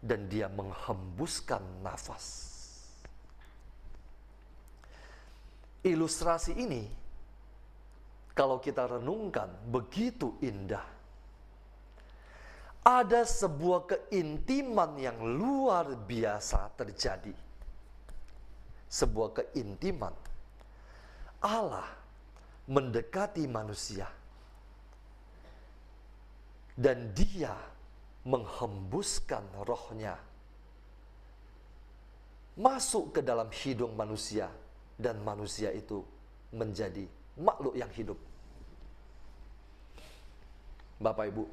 dan dia menghembuskan nafas. Ilustrasi ini, kalau kita renungkan, begitu indah. Ada sebuah keintiman yang luar biasa terjadi. Sebuah keintiman. Allah mendekati manusia. Dan dia menghembuskan rohnya masuk ke dalam hidung manusia, dan manusia itu menjadi makhluk yang hidup. Bapak Ibu,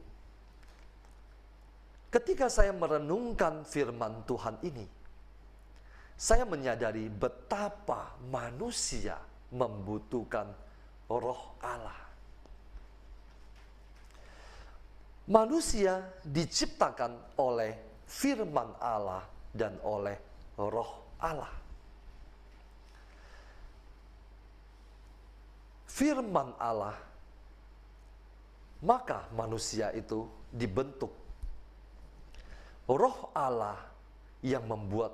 ketika saya merenungkan firman Tuhan ini, saya menyadari betapa manusia membutuhkan roh Allah. Manusia diciptakan oleh firman Allah dan oleh roh Allah. Firman Allah, maka manusia itu dibentuk. Roh Allah yang membuat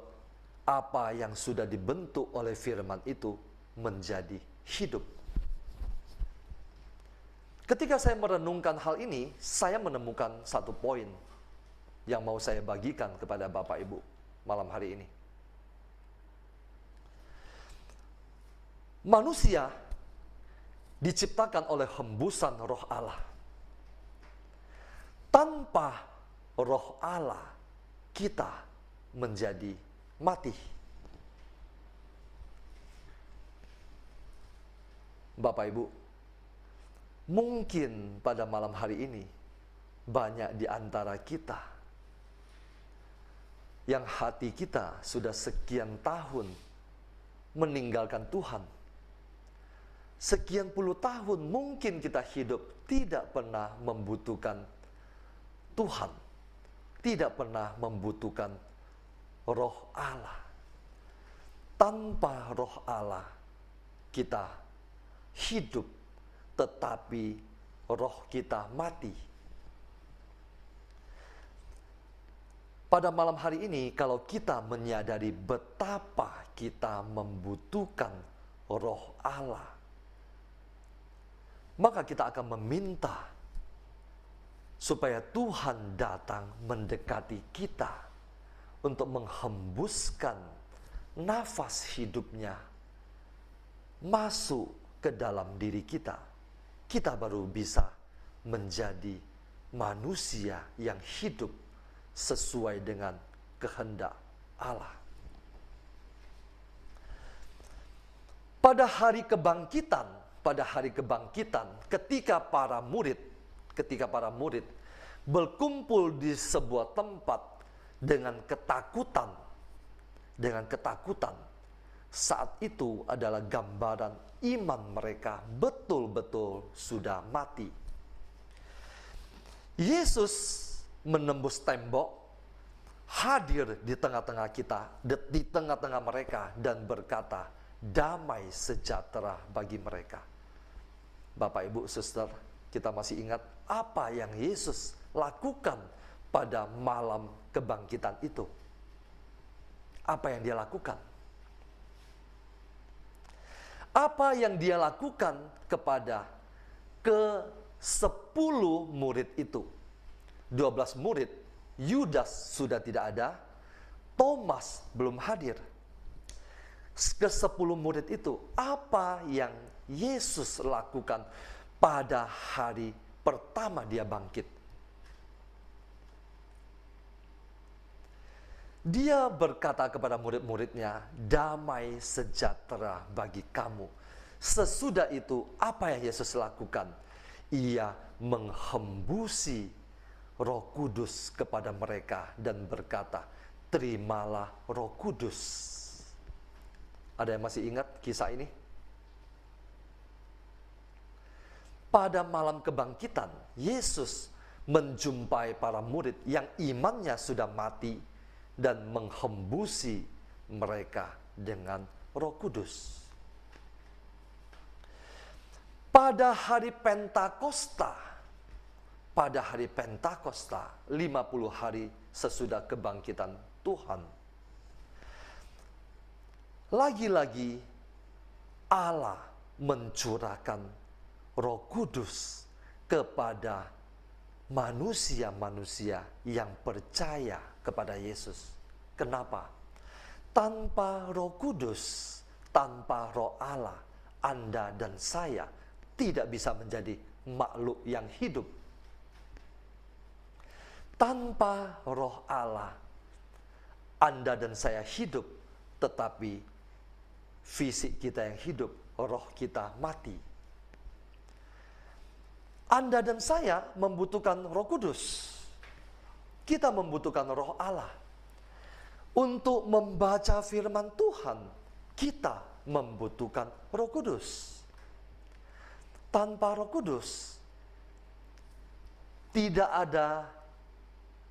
apa yang sudah dibentuk oleh firman itu menjadi hidup. Ketika saya merenungkan hal ini, saya menemukan satu poin yang mau saya bagikan kepada Bapak Ibu. malam hari ini. Manusia diciptakan oleh hembusan Roh Allah. Tanpa Roh Allah, kita menjadi mati. Bapak Ibu, mungkin pada malam hari ini banyak di antara kita yang hati kita sudah sekian tahun meninggalkan Tuhan. Sekian puluh tahun mungkin kita hidup tidak pernah membutuhkan Tuhan, tidak pernah membutuhkan Roh Allah. Tanpa Roh Allah kita hidup, tetapi roh kita mati. Pada malam hari ini, kalau kita menyadari betapa kita membutuhkan Roh Allah, maka kita akan meminta supaya Tuhan datang mendekati kita untuk menghembuskan nafas hidupnya masuk ke dalam diri kita. Kita baru bisa menjadi manusia yang hidup sesuai dengan kehendak Allah. Pada hari kebangkitan, ketika para murid berkumpul di sebuah tempat dengan ketakutan, saat itu adalah gambaran iman mereka betul-betul sudah mati. Yesus menembus tembok, hadir di tengah-tengah kita, di tengah-tengah mereka, dan berkata, damai sejahtera bagi mereka. Bapak, Ibu, Suster, kita masih ingat apa yang Yesus lakukan pada malam kebangkitan itu? Apa yang dia lakukan? Apa yang dia lakukan kepada ke-10 murid itu? 12 murid, Yudas sudah tidak ada, Thomas belum hadir. Ke-10 murid itu, apa yang Yesus lakukan pada hari pertama dia bangkit? Dia berkata kepada murid-muridnya, damai sejahtera bagi kamu. Sesudah itu, apa yang Yesus lakukan? Ia menghembusi Roh Kudus kepada mereka dan berkata, terimalah Roh Kudus. Ada yang masih ingat kisah ini? Pada malam kebangkitan, Yesus menjumpai para murid yang imannya sudah mati dan menghembusi mereka dengan Roh Kudus. Pada hari Pentakosta, 50 hari sesudah kebangkitan Tuhan, lagi-lagi Allah mencurahkan Roh Kudus kepada manusia-manusia yang percaya kepada Yesus. Kenapa? Tanpa Roh Kudus, tanpa Roh Allah, Anda dan saya tidak bisa menjadi makhluk yang hidup. Tanpa Roh Allah, Anda dan saya hidup, tetapi fisik kita yang hidup, roh kita mati. Anda dan saya membutuhkan Roh Kudus. Kita membutuhkan Roh Allah. Untuk membaca firman Tuhan, kita membutuhkan Roh Kudus. Tanpa Roh Kudus, tidak ada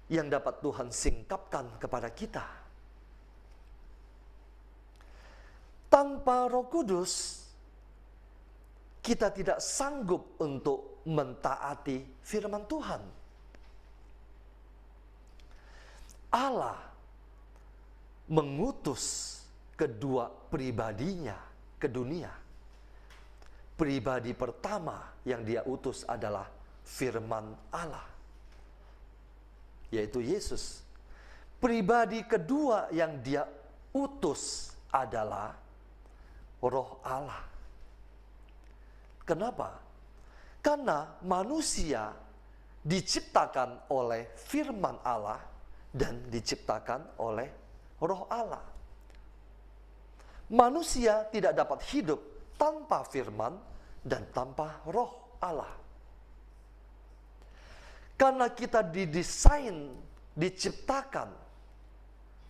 yang dapat Tuhan singkapkan kepada kita. Tanpa Roh Kudus, kita tidak sanggup untuk mentaati firman Tuhan. Allah mengutus kedua pribadinya ke dunia. Pribadi pertama yang dia utus adalah firman Allah, yaitu Yesus. Pribadi kedua yang dia utus adalah Roh Allah. Kenapa? Karena manusia diciptakan oleh firman Allah dan diciptakan oleh Roh Allah. Manusia tidak dapat hidup tanpa firman dan tanpa Roh Allah. Karena kita didesain, diciptakan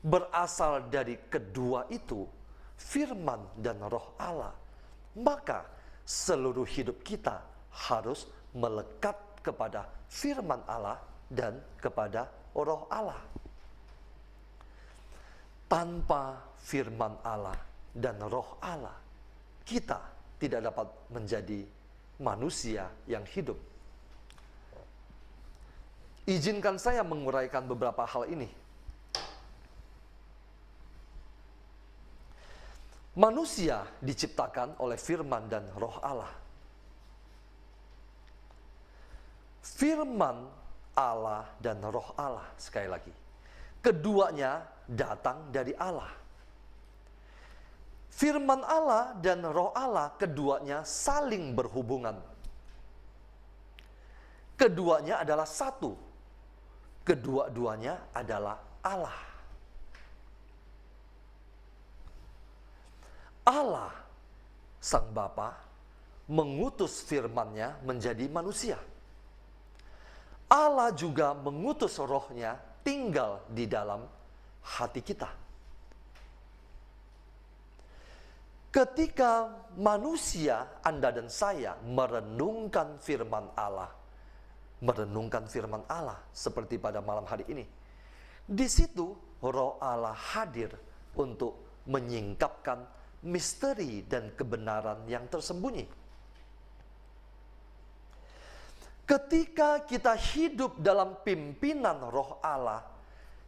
berasal dari kedua itu, firman dan Roh Allah, maka seluruh hidup kita harus melekat kepada firman Allah dan kepada Roh Allah. Tanpa firman Allah dan Roh Allah, kita tidak dapat menjadi manusia yang hidup. Izinkan saya menguraikan beberapa hal ini. Manusia diciptakan oleh firman dan Roh Allah. Firman Allah dan Roh Allah, sekali lagi, keduanya datang dari Allah. Firman Allah dan Roh Allah keduanya saling berhubungan. Keduanya adalah satu. Kedua-duanya adalah Allah. Allah, Sang Bapa, mengutus firman-Nya menjadi manusia. Allah juga mengutus Roh-Nya tinggal di dalam hati kita. Ketika manusia, Anda dan saya, merenungkan firman Allah seperti pada malam hari ini, di situ Roh Allah hadir untuk menyingkapkan misteri dan kebenaran yang tersembunyi. Ketika kita hidup dalam pimpinan Roh Allah,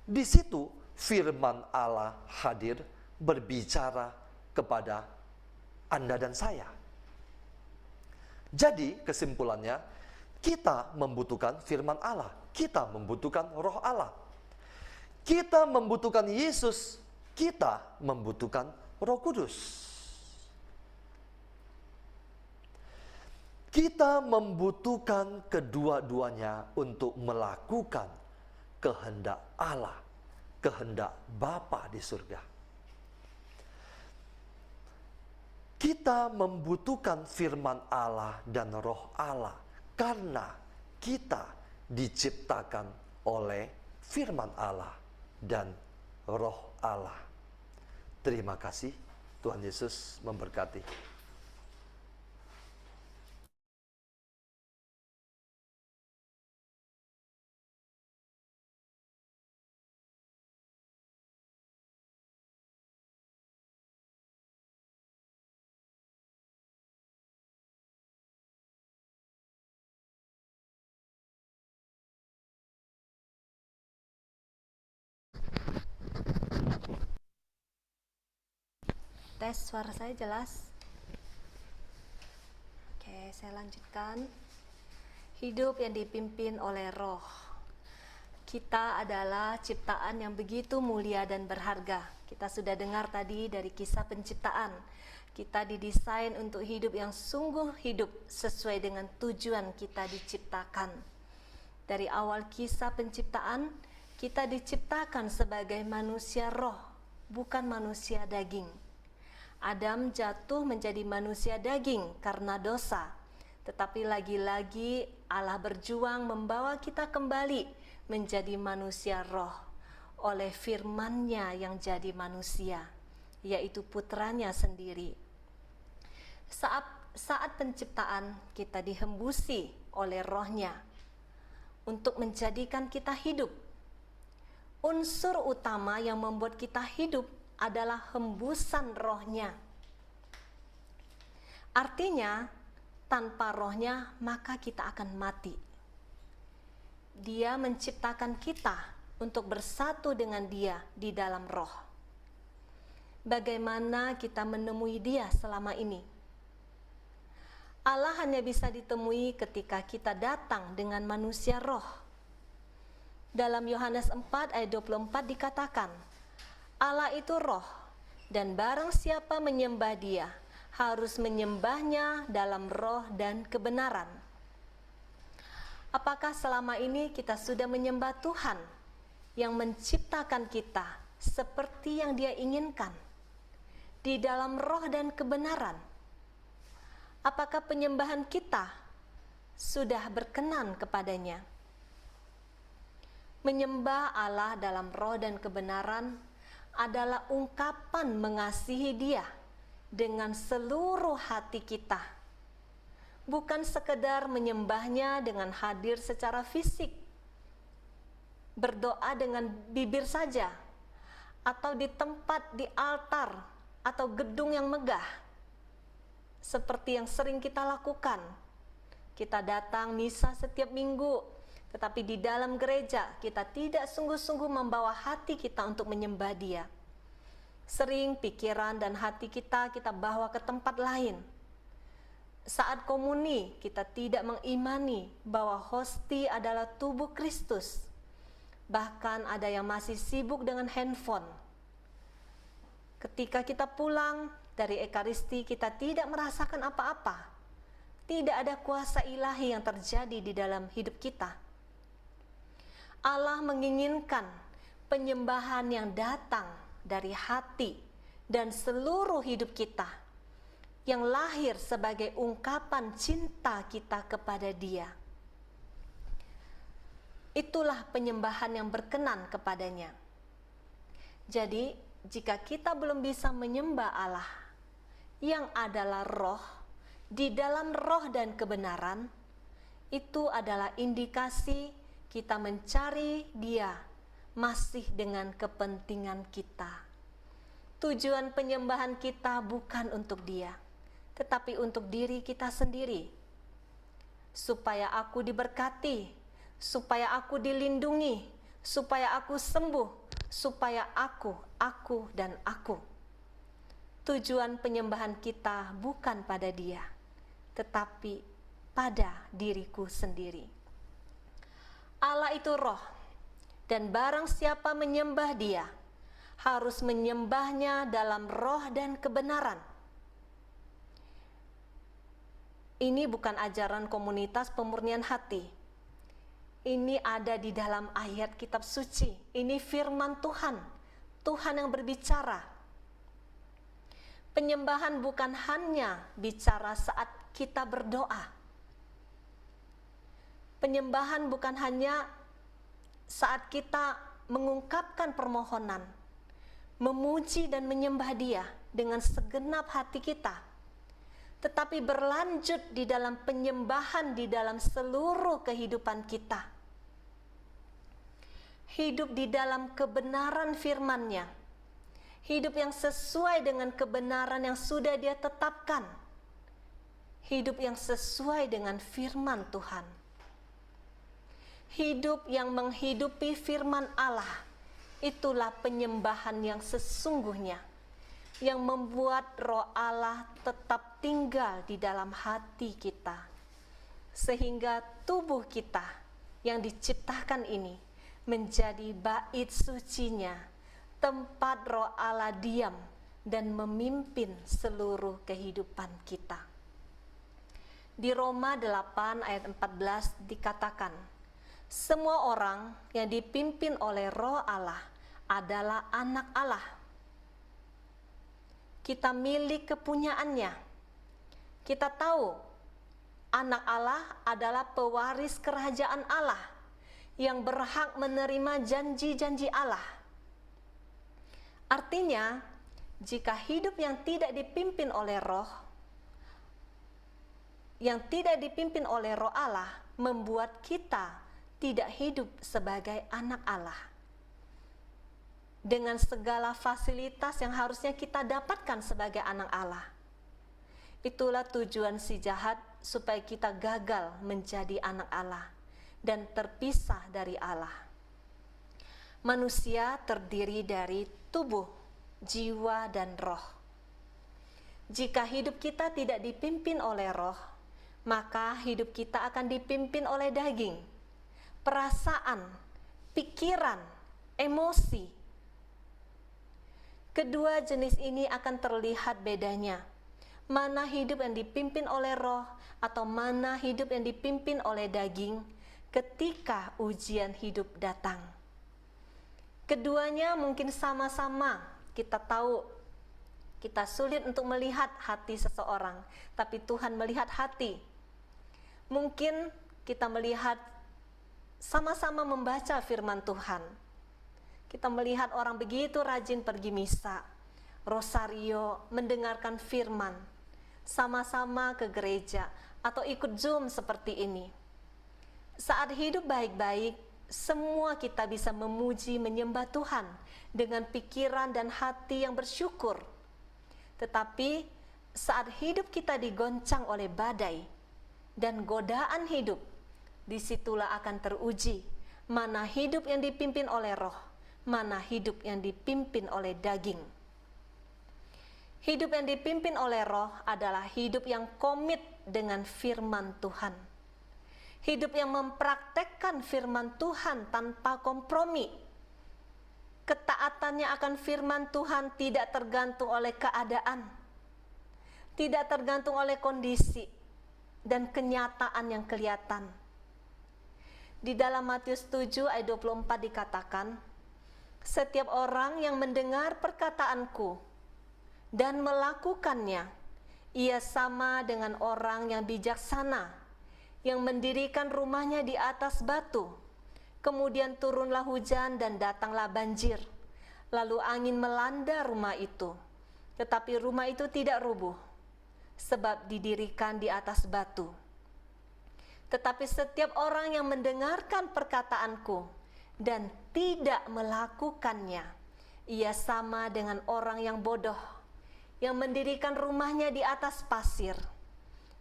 di situ firman Allah hadir berbicara kepada Anda dan saya. Jadi kesimpulannya, kita membutuhkan firman Allah, kita membutuhkan Roh Allah, kita membutuhkan Yesus, kita membutuhkan Roh Kudus. Kita membutuhkan kedua-duanya untuk melakukan kehendak Allah, kehendak Bapa di surga. Kita membutuhkan firman Allah dan Roh Allah karena kita diciptakan oleh firman Allah dan Roh Allah. Terima kasih, Tuhan Yesus memberkati. Tes, suara saya jelas? Oke, saya lanjutkan. Hidup yang dipimpin oleh Roh. Kita adalah ciptaan yang begitu mulia dan berharga. Kita sudah dengar tadi dari kisah penciptaan. Kita didesain untuk hidup yang sungguh hidup sesuai dengan tujuan kita diciptakan. Dari awal kisah penciptaan, kita diciptakan sebagai manusia roh, bukan manusia daging. Adam jatuh menjadi manusia daging karena dosa. Tetapi lagi-lagi Allah berjuang membawa kita kembali menjadi manusia roh oleh firman-Nya yang jadi manusia, yaitu putranya sendiri. Saat penciptaan kita dihembusi oleh Roh-Nya untuk menjadikan kita hidup. Unsur utama yang membuat kita hidup adalah hembusan Roh-Nya. Artinya, tanpa Roh-Nya maka kita akan mati. Dia menciptakan kita untuk bersatu dengan Dia di dalam Roh. Bagaimana kita menemui Dia selama ini? Allah hanya bisa ditemui ketika kita datang dengan manusia roh. Dalam Yohanes 4 ayat 24 dikatakan, Allah itu roh, dan barang siapa menyembah dia, harus menyembahnya dalam roh dan kebenaran. Apakah selama ini kita sudah menyembah Tuhan yang menciptakan kita seperti yang Dia inginkan, di dalam roh dan kebenaran? Apakah penyembahan kita sudah berkenan kepadanya? Menyembah Allah dalam roh dan kebenaran adalah ungkapan mengasihi Dia dengan seluruh hati kita. Bukan sekedar menyembahnya dengan hadir secara fisik, berdoa dengan bibir saja, atau di tempat di altar atau gedung yang megah, seperti yang sering kita lakukan. Kita datang misa setiap minggu, tetapi di dalam gereja kita tidak sungguh-sungguh membawa hati kita untuk menyembah Dia. Sering pikiran dan hati kita bawa ke tempat lain. Saat komuni, kita tidak mengimani bahwa hosti adalah tubuh Kristus. Bahkan ada yang masih sibuk dengan handphone. Ketika kita pulang dari Ekaristi, kita tidak merasakan apa-apa. Tidak ada kuasa ilahi yang terjadi di dalam hidup kita. Allah menginginkan penyembahan yang datang dari hati dan seluruh hidup kita, yang lahir sebagai ungkapan cinta kita kepada Dia. Itulah penyembahan yang berkenan kepadanya. Jadi, jika kita belum bisa menyembah Allah yang adalah roh, di dalam roh dan kebenaran, itu adalah indikasi kita mencari Dia masih dengan kepentingan kita. Tujuan penyembahan kita bukan untuk Dia, tetapi untuk diri kita sendiri. Supaya aku diberkati, supaya aku dilindungi, supaya aku sembuh, supaya aku dan aku. Tujuan penyembahan kita bukan pada Dia, tetapi pada diriku sendiri. Allah itu roh, dan barang siapa menyembah Dia, harus menyembahnya dalam roh dan kebenaran. Ini bukan ajaran komunitas pemurnian hati. Ini ada di dalam ayat kitab suci. Ini firman Tuhan, Tuhan yang berbicara. Penyembahan bukan hanya bicara saat kita berdoa. Penyembahan bukan hanya saat kita mengungkapkan permohonan, memuji dan menyembah Dia dengan segenap hati kita, tetapi berlanjut di dalam penyembahan di dalam seluruh kehidupan kita. Hidup di dalam kebenaran firman-Nya, hidup yang sesuai dengan kebenaran yang sudah Dia tetapkan, hidup yang sesuai dengan firman Tuhan. Hidup yang menghidupi firman Allah, itulah penyembahan yang sesungguhnya, yang membuat roh Allah tetap tinggal di dalam hati kita, sehingga tubuh kita yang diciptakan ini menjadi bait sucinya, tempat roh Allah diam dan memimpin seluruh kehidupan kita. Di Roma 8 ayat 14 dikatakan, semua orang yang dipimpin oleh roh Allah adalah anak Allah. Kita milik kepunyaannya. Kita tahu anak Allah adalah pewaris kerajaan Allah yang berhak menerima janji-janji Allah. Artinya, jika hidup yang tidak dipimpin oleh roh, Allah, membuat kita tidak hidup sebagai anak Allah. Dengan segala fasilitas yang harusnya kita dapatkan sebagai anak Allah. Itulah tujuan si jahat, supaya kita gagal menjadi anak Allah dan terpisah dari Allah. Manusia terdiri dari tubuh, jiwa, dan roh. Jika hidup kita tidak dipimpin oleh roh, maka hidup kita akan dipimpin oleh daging, perasaan, pikiran, emosi. Kedua jenis ini akan terlihat bedanya. Mana hidup yang dipimpin oleh roh atau mana hidup yang dipimpin oleh daging ketika ujian hidup datang. Keduanya mungkin sama-sama kita tahu. Kita sulit untuk melihat hati seseorang, tapi Tuhan melihat hati. Mungkin kita melihat sama-sama membaca firman Tuhan. Kita melihat orang begitu rajin pergi misa, rosario, mendengarkan firman, sama-sama ke gereja atau ikut Zoom seperti ini. Saat hidup baik-baik, semua kita bisa memuji, menyembah Tuhan dengan pikiran dan hati yang bersyukur. Tetapi saat hidup kita digoncang oleh badai dan godaan hidup, disitulah akan teruji mana hidup yang dipimpin oleh roh, mana hidup yang dipimpin oleh daging. Hidup yang dipimpin oleh roh adalah hidup yang komit dengan firman Tuhan. Hidup yang mempraktekkan firman Tuhan tanpa kompromi. Ketaatannya akan firman Tuhan tidak tergantung oleh keadaan, tidak tergantung oleh kondisi dan kenyataan yang kelihatan. Di dalam Matius 7 ayat 24 dikatakan, setiap orang yang mendengar perkataanku dan melakukannya, ia sama dengan orang yang bijaksana, yang mendirikan rumahnya di atas batu. Kemudian turunlah hujan dan datanglah banjir. Lalu angin melanda rumah itu. Tetapi rumah itu tidak rubuh, sebab didirikan di atas batu. Tetapi setiap orang yang mendengarkan perkataanku dan tidak melakukannya, ia sama dengan orang yang bodoh, yang mendirikan rumahnya di atas pasir.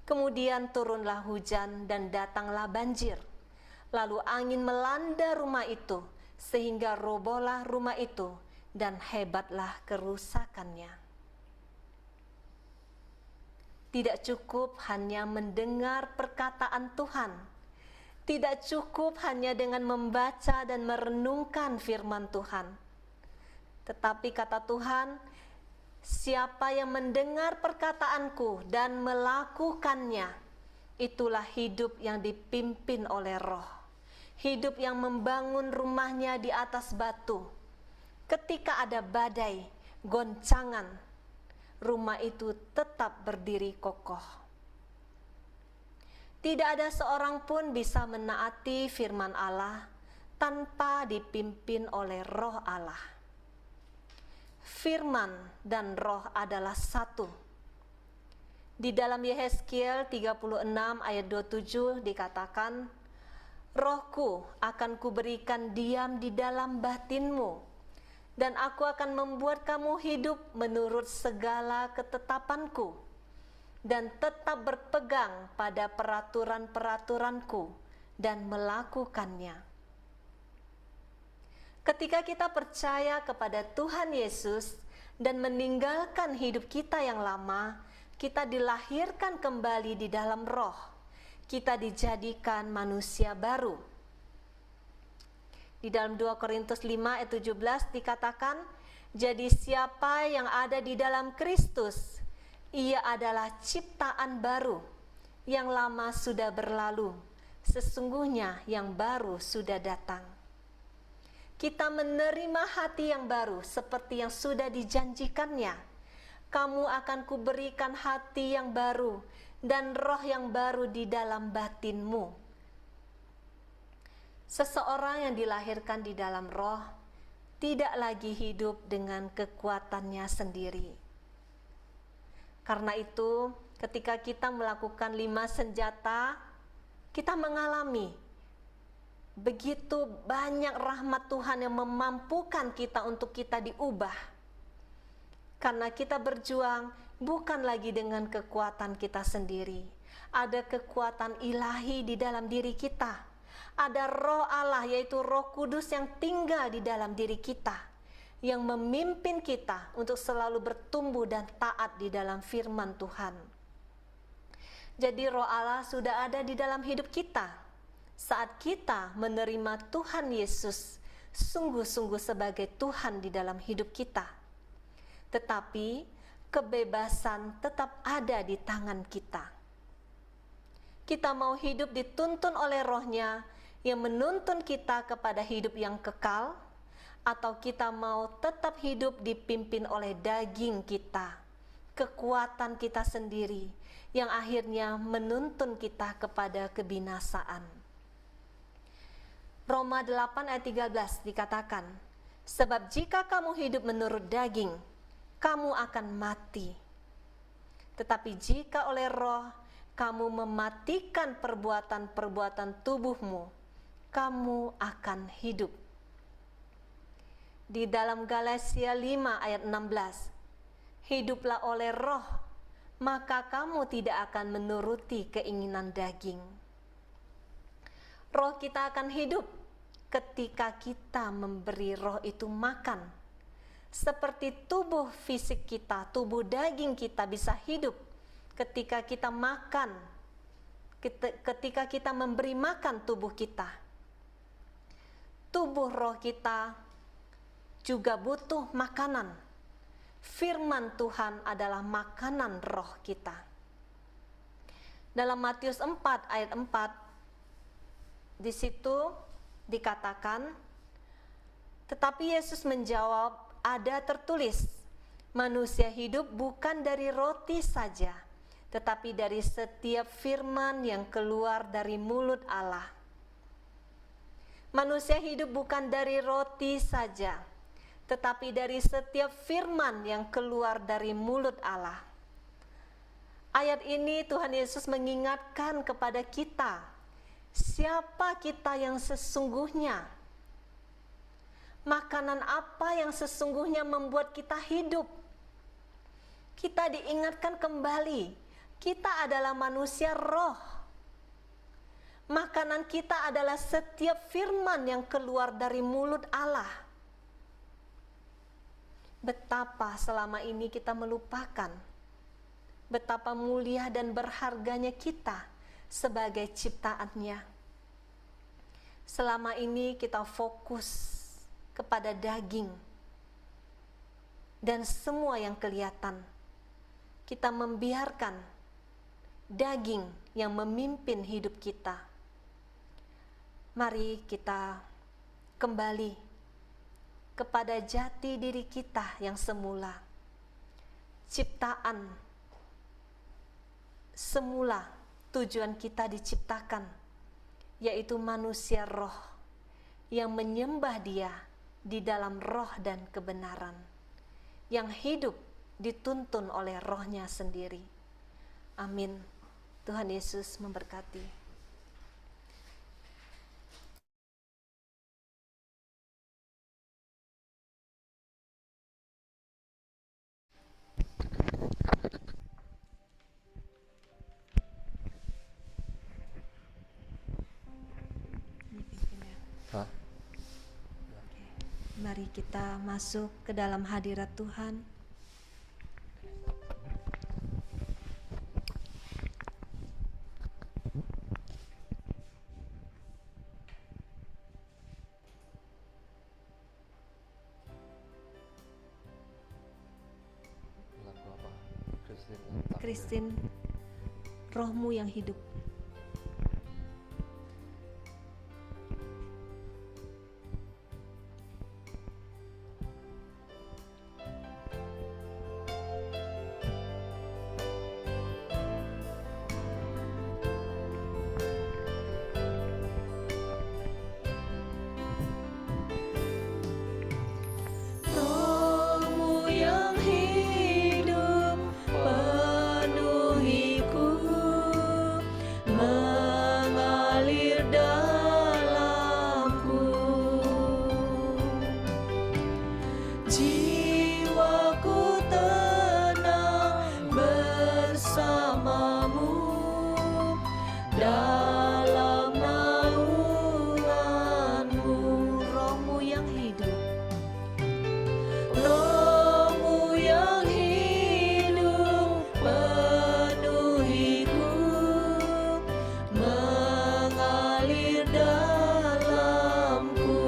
Kemudian turunlah hujan dan datanglah banjir. Lalu angin melanda rumah itu, sehingga robohlah rumah itu, dan hebatlah kerusakannya. Tidak cukup hanya mendengar perkataan Tuhan. Tidak cukup hanya dengan membaca dan merenungkan firman Tuhan. Tetapi kata Tuhan, siapa yang mendengar perkataanku dan melakukannya, itulah hidup yang dipimpin oleh roh. Hidup yang membangun rumahnya di atas batu. Ketika ada badai, goncangan, rumah itu tetap berdiri kokoh. Tidak ada seorang pun bisa menaati firman Allah tanpa dipimpin oleh roh Allah. Firman dan roh adalah satu. Di dalam Yehezkiel 36 ayat 27 dikatakan, Rohku akan kuberikan diam di dalam batinmu, dan aku akan membuat kamu hidup menurut segala ketetapanku, dan tetap berpegang pada peraturan-peraturanku dan melakukannya. Ketika kita percaya kepada Tuhan Yesus dan meninggalkan hidup kita yang lama, kita dilahirkan kembali di dalam roh. Kita dijadikan manusia baru. Di dalam 2 Korintus 5 ayat 17 dikatakan, jadi siapa yang ada di dalam Kristus, ia adalah ciptaan baru, yang lama sudah berlalu, sesungguhnya yang baru sudah datang. Kita menerima hati yang baru seperti yang sudah dijanjikannya. Kamu akan kuberikan hati yang baru dan roh yang baru di dalam batinmu. Seseorang yang dilahirkan di dalam roh tidak lagi hidup dengan kekuatannya sendiri. Karena itu, ketika kita melakukan 5 senjata, kita mengalami begitu banyak rahmat Tuhan yang memampukan kita untuk kita diubah. Karena kita berjuang bukan lagi dengan kekuatan kita sendiri. Ada kekuatan ilahi di dalam diri kita. Ada roh Allah, yaitu Roh Kudus yang tinggal di dalam diri kita, yang memimpin kita untuk selalu bertumbuh dan taat di dalam firman Tuhan. Jadi roh Allah sudah ada di dalam hidup kita. Saat kita menerima Tuhan Yesus sungguh-sungguh sebagai Tuhan di dalam hidup kita. Tetapi kebebasan tetap ada di tangan kita. Kita mau hidup dituntun oleh Roh-Nya yang menuntun kita kepada hidup yang kekal, atau kita mau tetap hidup dipimpin oleh daging kita, kekuatan kita sendiri, yang akhirnya menuntun kita kepada kebinasaan. Roma 8 ayat 13 dikatakan, sebab jika kamu hidup menurut daging, kamu akan mati. Tetapi jika oleh Roh kamu mematikan perbuatan-perbuatan tubuhmu, kamu akan hidup. Di dalam Galatia 5 ayat 16, hiduplah oleh Roh, maka kamu tidak akan menuruti keinginan daging. Roh kita akan hidup ketika kita memberi roh itu makan. Seperti tubuh fisik kita, tubuh daging kita bisa hidup ketika kita makan, ketika kita memberi makan tubuh kita. Tubuh roh kita juga butuh makanan. Firman Tuhan adalah makanan roh kita. Dalam Matius 4 ayat 4, di situ dikatakan, tetapi Yesus menjawab, ada tertulis, manusia hidup bukan dari roti saja, tetapi dari setiap firman yang keluar dari mulut Allah. Manusia hidup bukan dari roti saja, tetapi dari setiap firman yang keluar dari mulut Allah. Ayat ini Tuhan Yesus mengingatkan kepada kita, siapa kita yang sesungguhnya. Makanan apa yang sesungguhnya membuat kita hidup. Kita diingatkan kembali, kita adalah manusia roh. Makanan kita adalah setiap firman yang keluar dari mulut Allah. Betapa selama ini kita melupakan betapa mulia dan berharganya kita sebagai ciptaannya. Selama ini kita fokus kepada daging dan semua yang kelihatan. Kita membiarkan daging yang memimpin hidup kita. Mari kita kembali kepada jati diri kita yang semula. Ciptaan semula, tujuan kita diciptakan, yaitu manusia roh yang menyembah Dia di dalam roh dan kebenaran, yang hidup dituntun oleh Roh-Nya sendiri. Amin. Tuhan Yesus memberkati. Mari kita masuk ke dalam hadirat Tuhan. Lagu apa? Christine, rohmu yang hidup. Rohmu yang hidup penuhiku, mengalir dalamku. Jiwaku tenang bersamamu dalam naunganmu. Rohmu yang hidup. Rohmu yang hidup penuhiku, mengalir dalamku.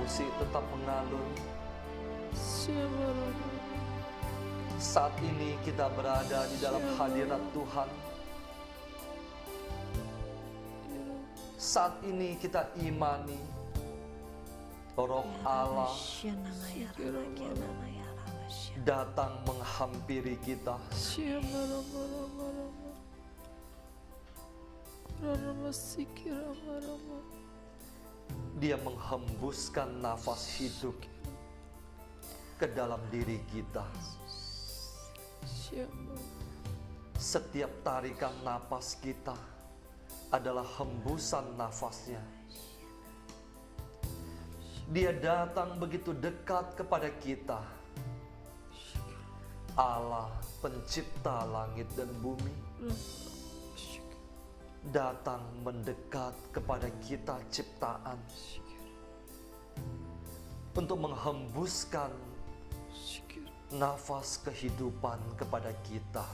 musik tetap mengalun. Shabarama. Saat ini kita berada di dalam hadirat Tuhan. Saat ini kita imani Roh Allah datang menghampiri kita. Shabarama. Rama Sikirama. Dia menghembuskan nafas hidup ke dalam diri kita. Setiap tarikan napas kita adalah hembusan nafasnya. Dia datang begitu dekat kepada kita. Allah pencipta langit dan bumi datang mendekat kepada kita ciptaan untuk menghembuskan nafas kehidupan kepada kita,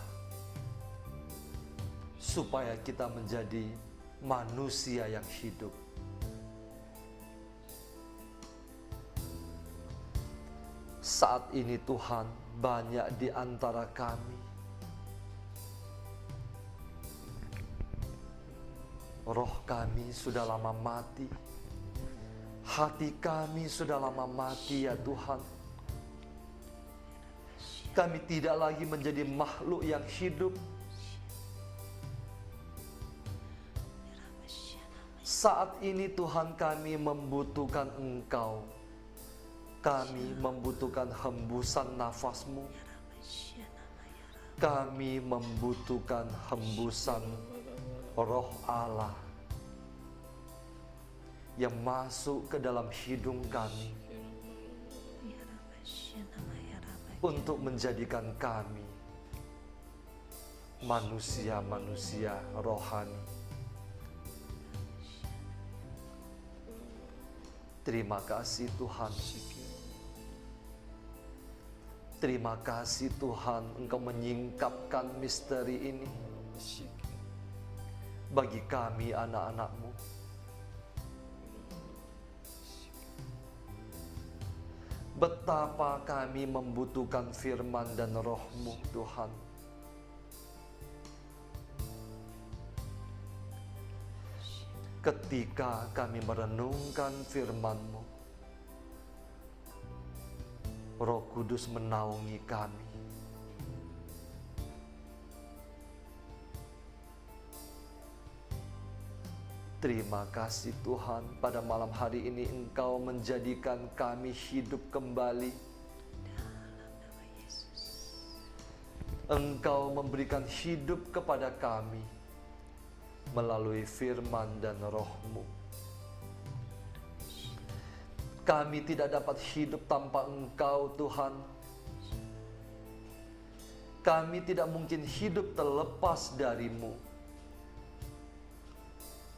supaya kita menjadi manusia yang hidup. Saat ini Tuhan, banyak di antara kami roh kami sudah lama mati, hati kami sudah lama mati ya Tuhan. Kami tidak lagi menjadi makhluk yang hidup. Saat ini Tuhan, kami membutuhkan Engkau. Kami membutuhkan hembusan nafas-Mu. Kami membutuhkan hembusan Roh Allah yang masuk ke dalam hidung kami untuk menjadikan kami manusia-manusia rohani. Terima kasih Tuhan. Terima kasih Tuhan, Engkau menyingkapkan misteri ini bagi kami anak-anak-Mu. Betapa kami membutuhkan firman dan Roh-Mu Tuhan. Ketika kami merenungkan firman-Mu, Roh Kudus menaungi kami. Terima kasih Tuhan, pada malam hari ini Engkau menjadikan kami hidup kembali. Engkau memberikan hidup kepada kami melalui firman dan Roh-Mu. Kami tidak dapat hidup tanpa Engkau Tuhan. Kami tidak mungkin hidup terlepas dari-Mu.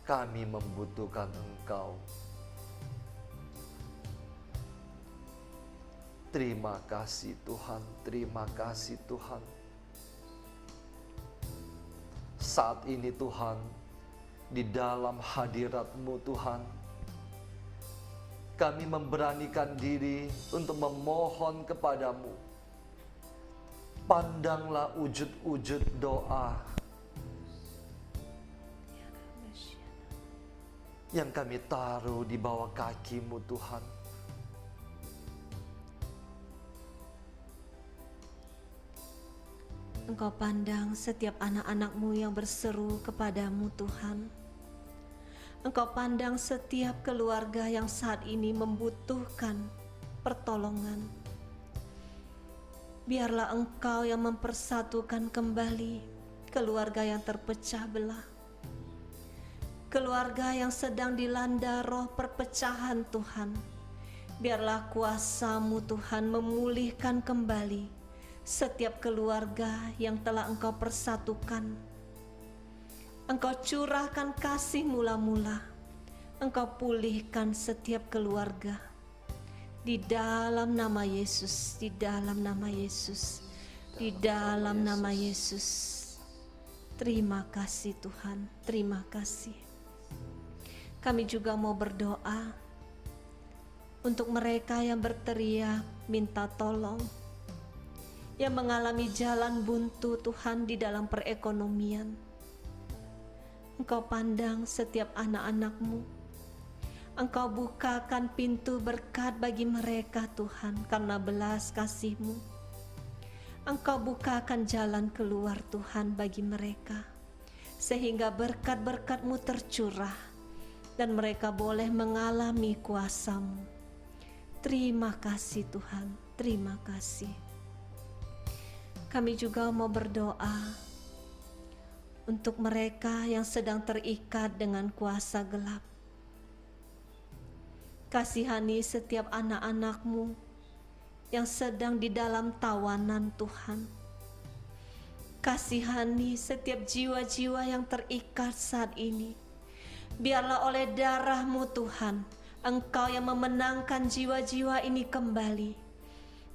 Kami membutuhkan Engkau. Terima kasih Tuhan, terima kasih Tuhan. Saat ini Tuhan, di dalam hadirat-Mu Tuhan, kami memberanikan diri untuk memohon kepadamu. Pandanglah wujud-wujud doa yang kami taruh di bawah kaki-Mu Tuhan. Engkau pandang setiap anak-anak-Mu yang berseru kepadamu Tuhan. Engkau pandang setiap keluarga yang saat ini membutuhkan pertolongan. Biarlah Engkau yang mempersatukan kembali keluarga yang terpecah belah. Keluarga yang sedang dilanda roh perpecahan Tuhan. Biarlah kuasa-Mu Tuhan memulihkan kembali setiap keluarga yang telah Engkau persatukan. Engkau curahkan kasih mula-mula. Engkau pulihkan setiap keluarga. Di dalam nama Yesus, di dalam nama Yesus, di dalam nama Yesus. Terima kasih Tuhan, terima kasih. Kami juga mau berdoa untuk mereka yang berteriak minta tolong, yang mengalami jalan buntu Tuhan di dalam perekonomian. Engkau pandang setiap anak-anak-Mu. Engkau bukakan pintu berkat bagi mereka Tuhan karena belas kasih-Mu. Engkau bukakan jalan keluar Tuhan bagi mereka, sehingga berkat-berkat-Mu tercurah dan mereka boleh mengalami kuasa-Mu. Terima kasih Tuhan, terima kasih. Kami juga mau berdoa untuk mereka yang sedang terikat dengan kuasa gelap. Kasihani setiap anak-anak-Mu yang sedang di dalam tawanan Tuhan. Kasihani setiap jiwa-jiwa yang terikat saat ini. Biarlah oleh darah-Mu Tuhan, Engkau yang memenangkan jiwa-jiwa ini kembali.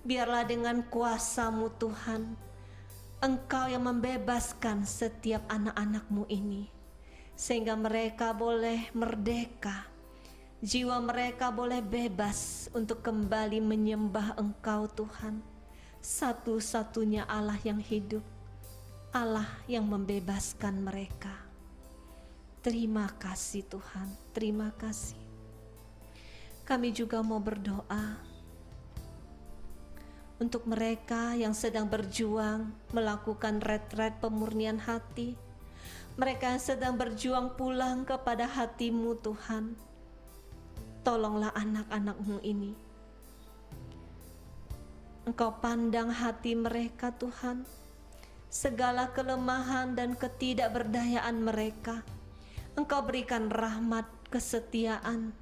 Biarlah dengan kuasa-Mu Tuhan, Engkau yang membebaskan setiap anak-anak-Mu ini, sehingga mereka boleh merdeka, jiwa mereka boleh bebas untuk kembali menyembah Engkau Tuhan, satu-satunya Allah yang hidup, Allah yang membebaskan mereka. Terima kasih Tuhan, terima kasih. Kami juga mau berdoa untuk mereka yang sedang berjuang melakukan retret pemurnian hati, mereka yang sedang berjuang pulang kepada hati-Mu Tuhan. Tolonglah anak-anak-Mu ini. Engkau pandang hati mereka Tuhan, segala kelemahan dan ketidakberdayaan mereka. Engkau berikan rahmat kesetiaan.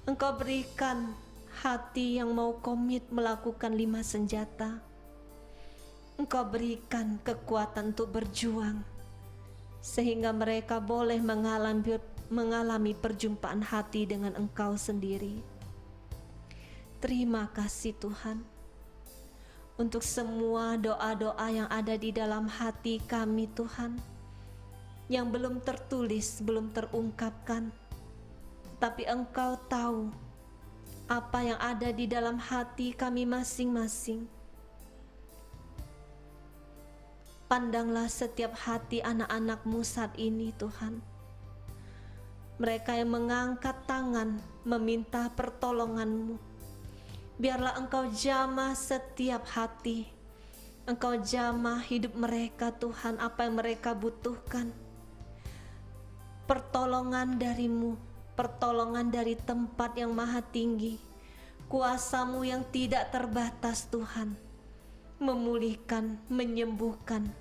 Engkau berikan hati yang mau komit melakukan 5 senjata. Engkau berikan kekuatan untuk berjuang, sehingga mereka boleh mengalami perjumpaan hati dengan Engkau sendiri. Terima kasih Tuhan untuk semua doa-doa yang ada di dalam hati kami Tuhan, yang belum tertulis, belum terungkapkan, tapi Engkau tahu apa yang ada di dalam hati kami masing-masing. Pandanglah setiap hati anak-anak-Mu saat ini Tuhan. Mereka yang mengangkat tangan meminta pertolongan-Mu. Biarlah Engkau jamah setiap hati. Engkau jamah hidup mereka Tuhan, apa yang mereka butuhkan. Pertolongan dari-Mu, pertolongan dari tempat yang maha tinggi, kuasa-Mu yang tidak terbatas Tuhan, memulihkan, menyembuhkan,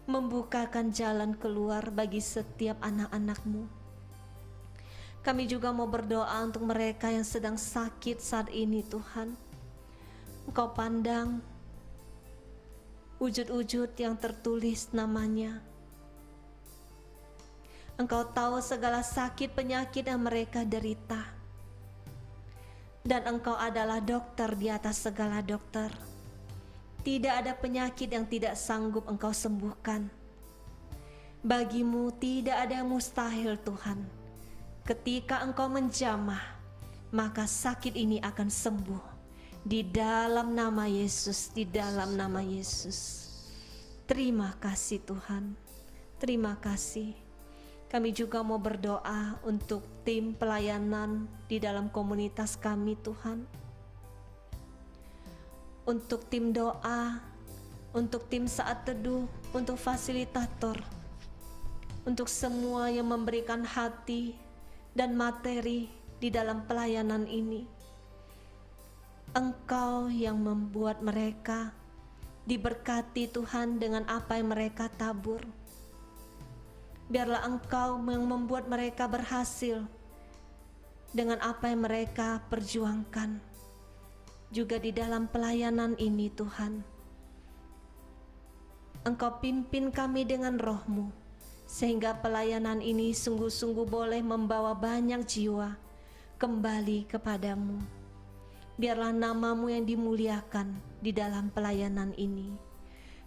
membukakan jalan keluar bagi setiap anak-anak-Mu. Kami juga mau berdoa untuk mereka yang sedang sakit saat ini Tuhan. Engkau pandang wujud-wujud yang tertulis namanya. Engkau tahu segala sakit penyakit yang mereka derita. Dan Engkau adalah dokter di atas segala dokter. Tidak ada penyakit yang tidak sanggup Engkau sembuhkan. Bagi-Mu tidak ada yang mustahil Tuhan. Ketika Engkau menjamah, maka sakit ini akan sembuh. Di dalam nama Yesus, di dalam nama Yesus. Terima kasih Tuhan. Terima kasih. Kami juga mau berdoa untuk tim pelayanan di dalam komunitas kami Tuhan. Untuk tim doa, untuk tim saat teduh, untuk fasilitator, untuk semua yang memberikan hati dan materi di dalam pelayanan ini. Engkau yang membuat mereka diberkati Tuhan dengan apa yang mereka tabur. Biarlah Engkau yang membuat mereka berhasil dengan apa yang mereka perjuangkan. Juga di dalam pelayanan ini Tuhan, Engkau pimpin kami dengan roh-Mu, sehingga pelayanan ini sungguh-sungguh boleh membawa banyak jiwa kembali kepadamu. Biarlah nama-Mu yang dimuliakan di dalam pelayanan ini.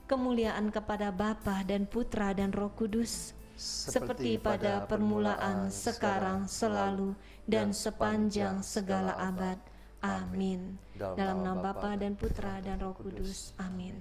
Kemuliaan kepada Bapa dan Putra dan Roh Kudus, seperti pada permulaan, sekarang, selalu, dan sepanjang segala abad. Amin. Dalam nama Bapa dan Putra dan Roh Kudus. Amin.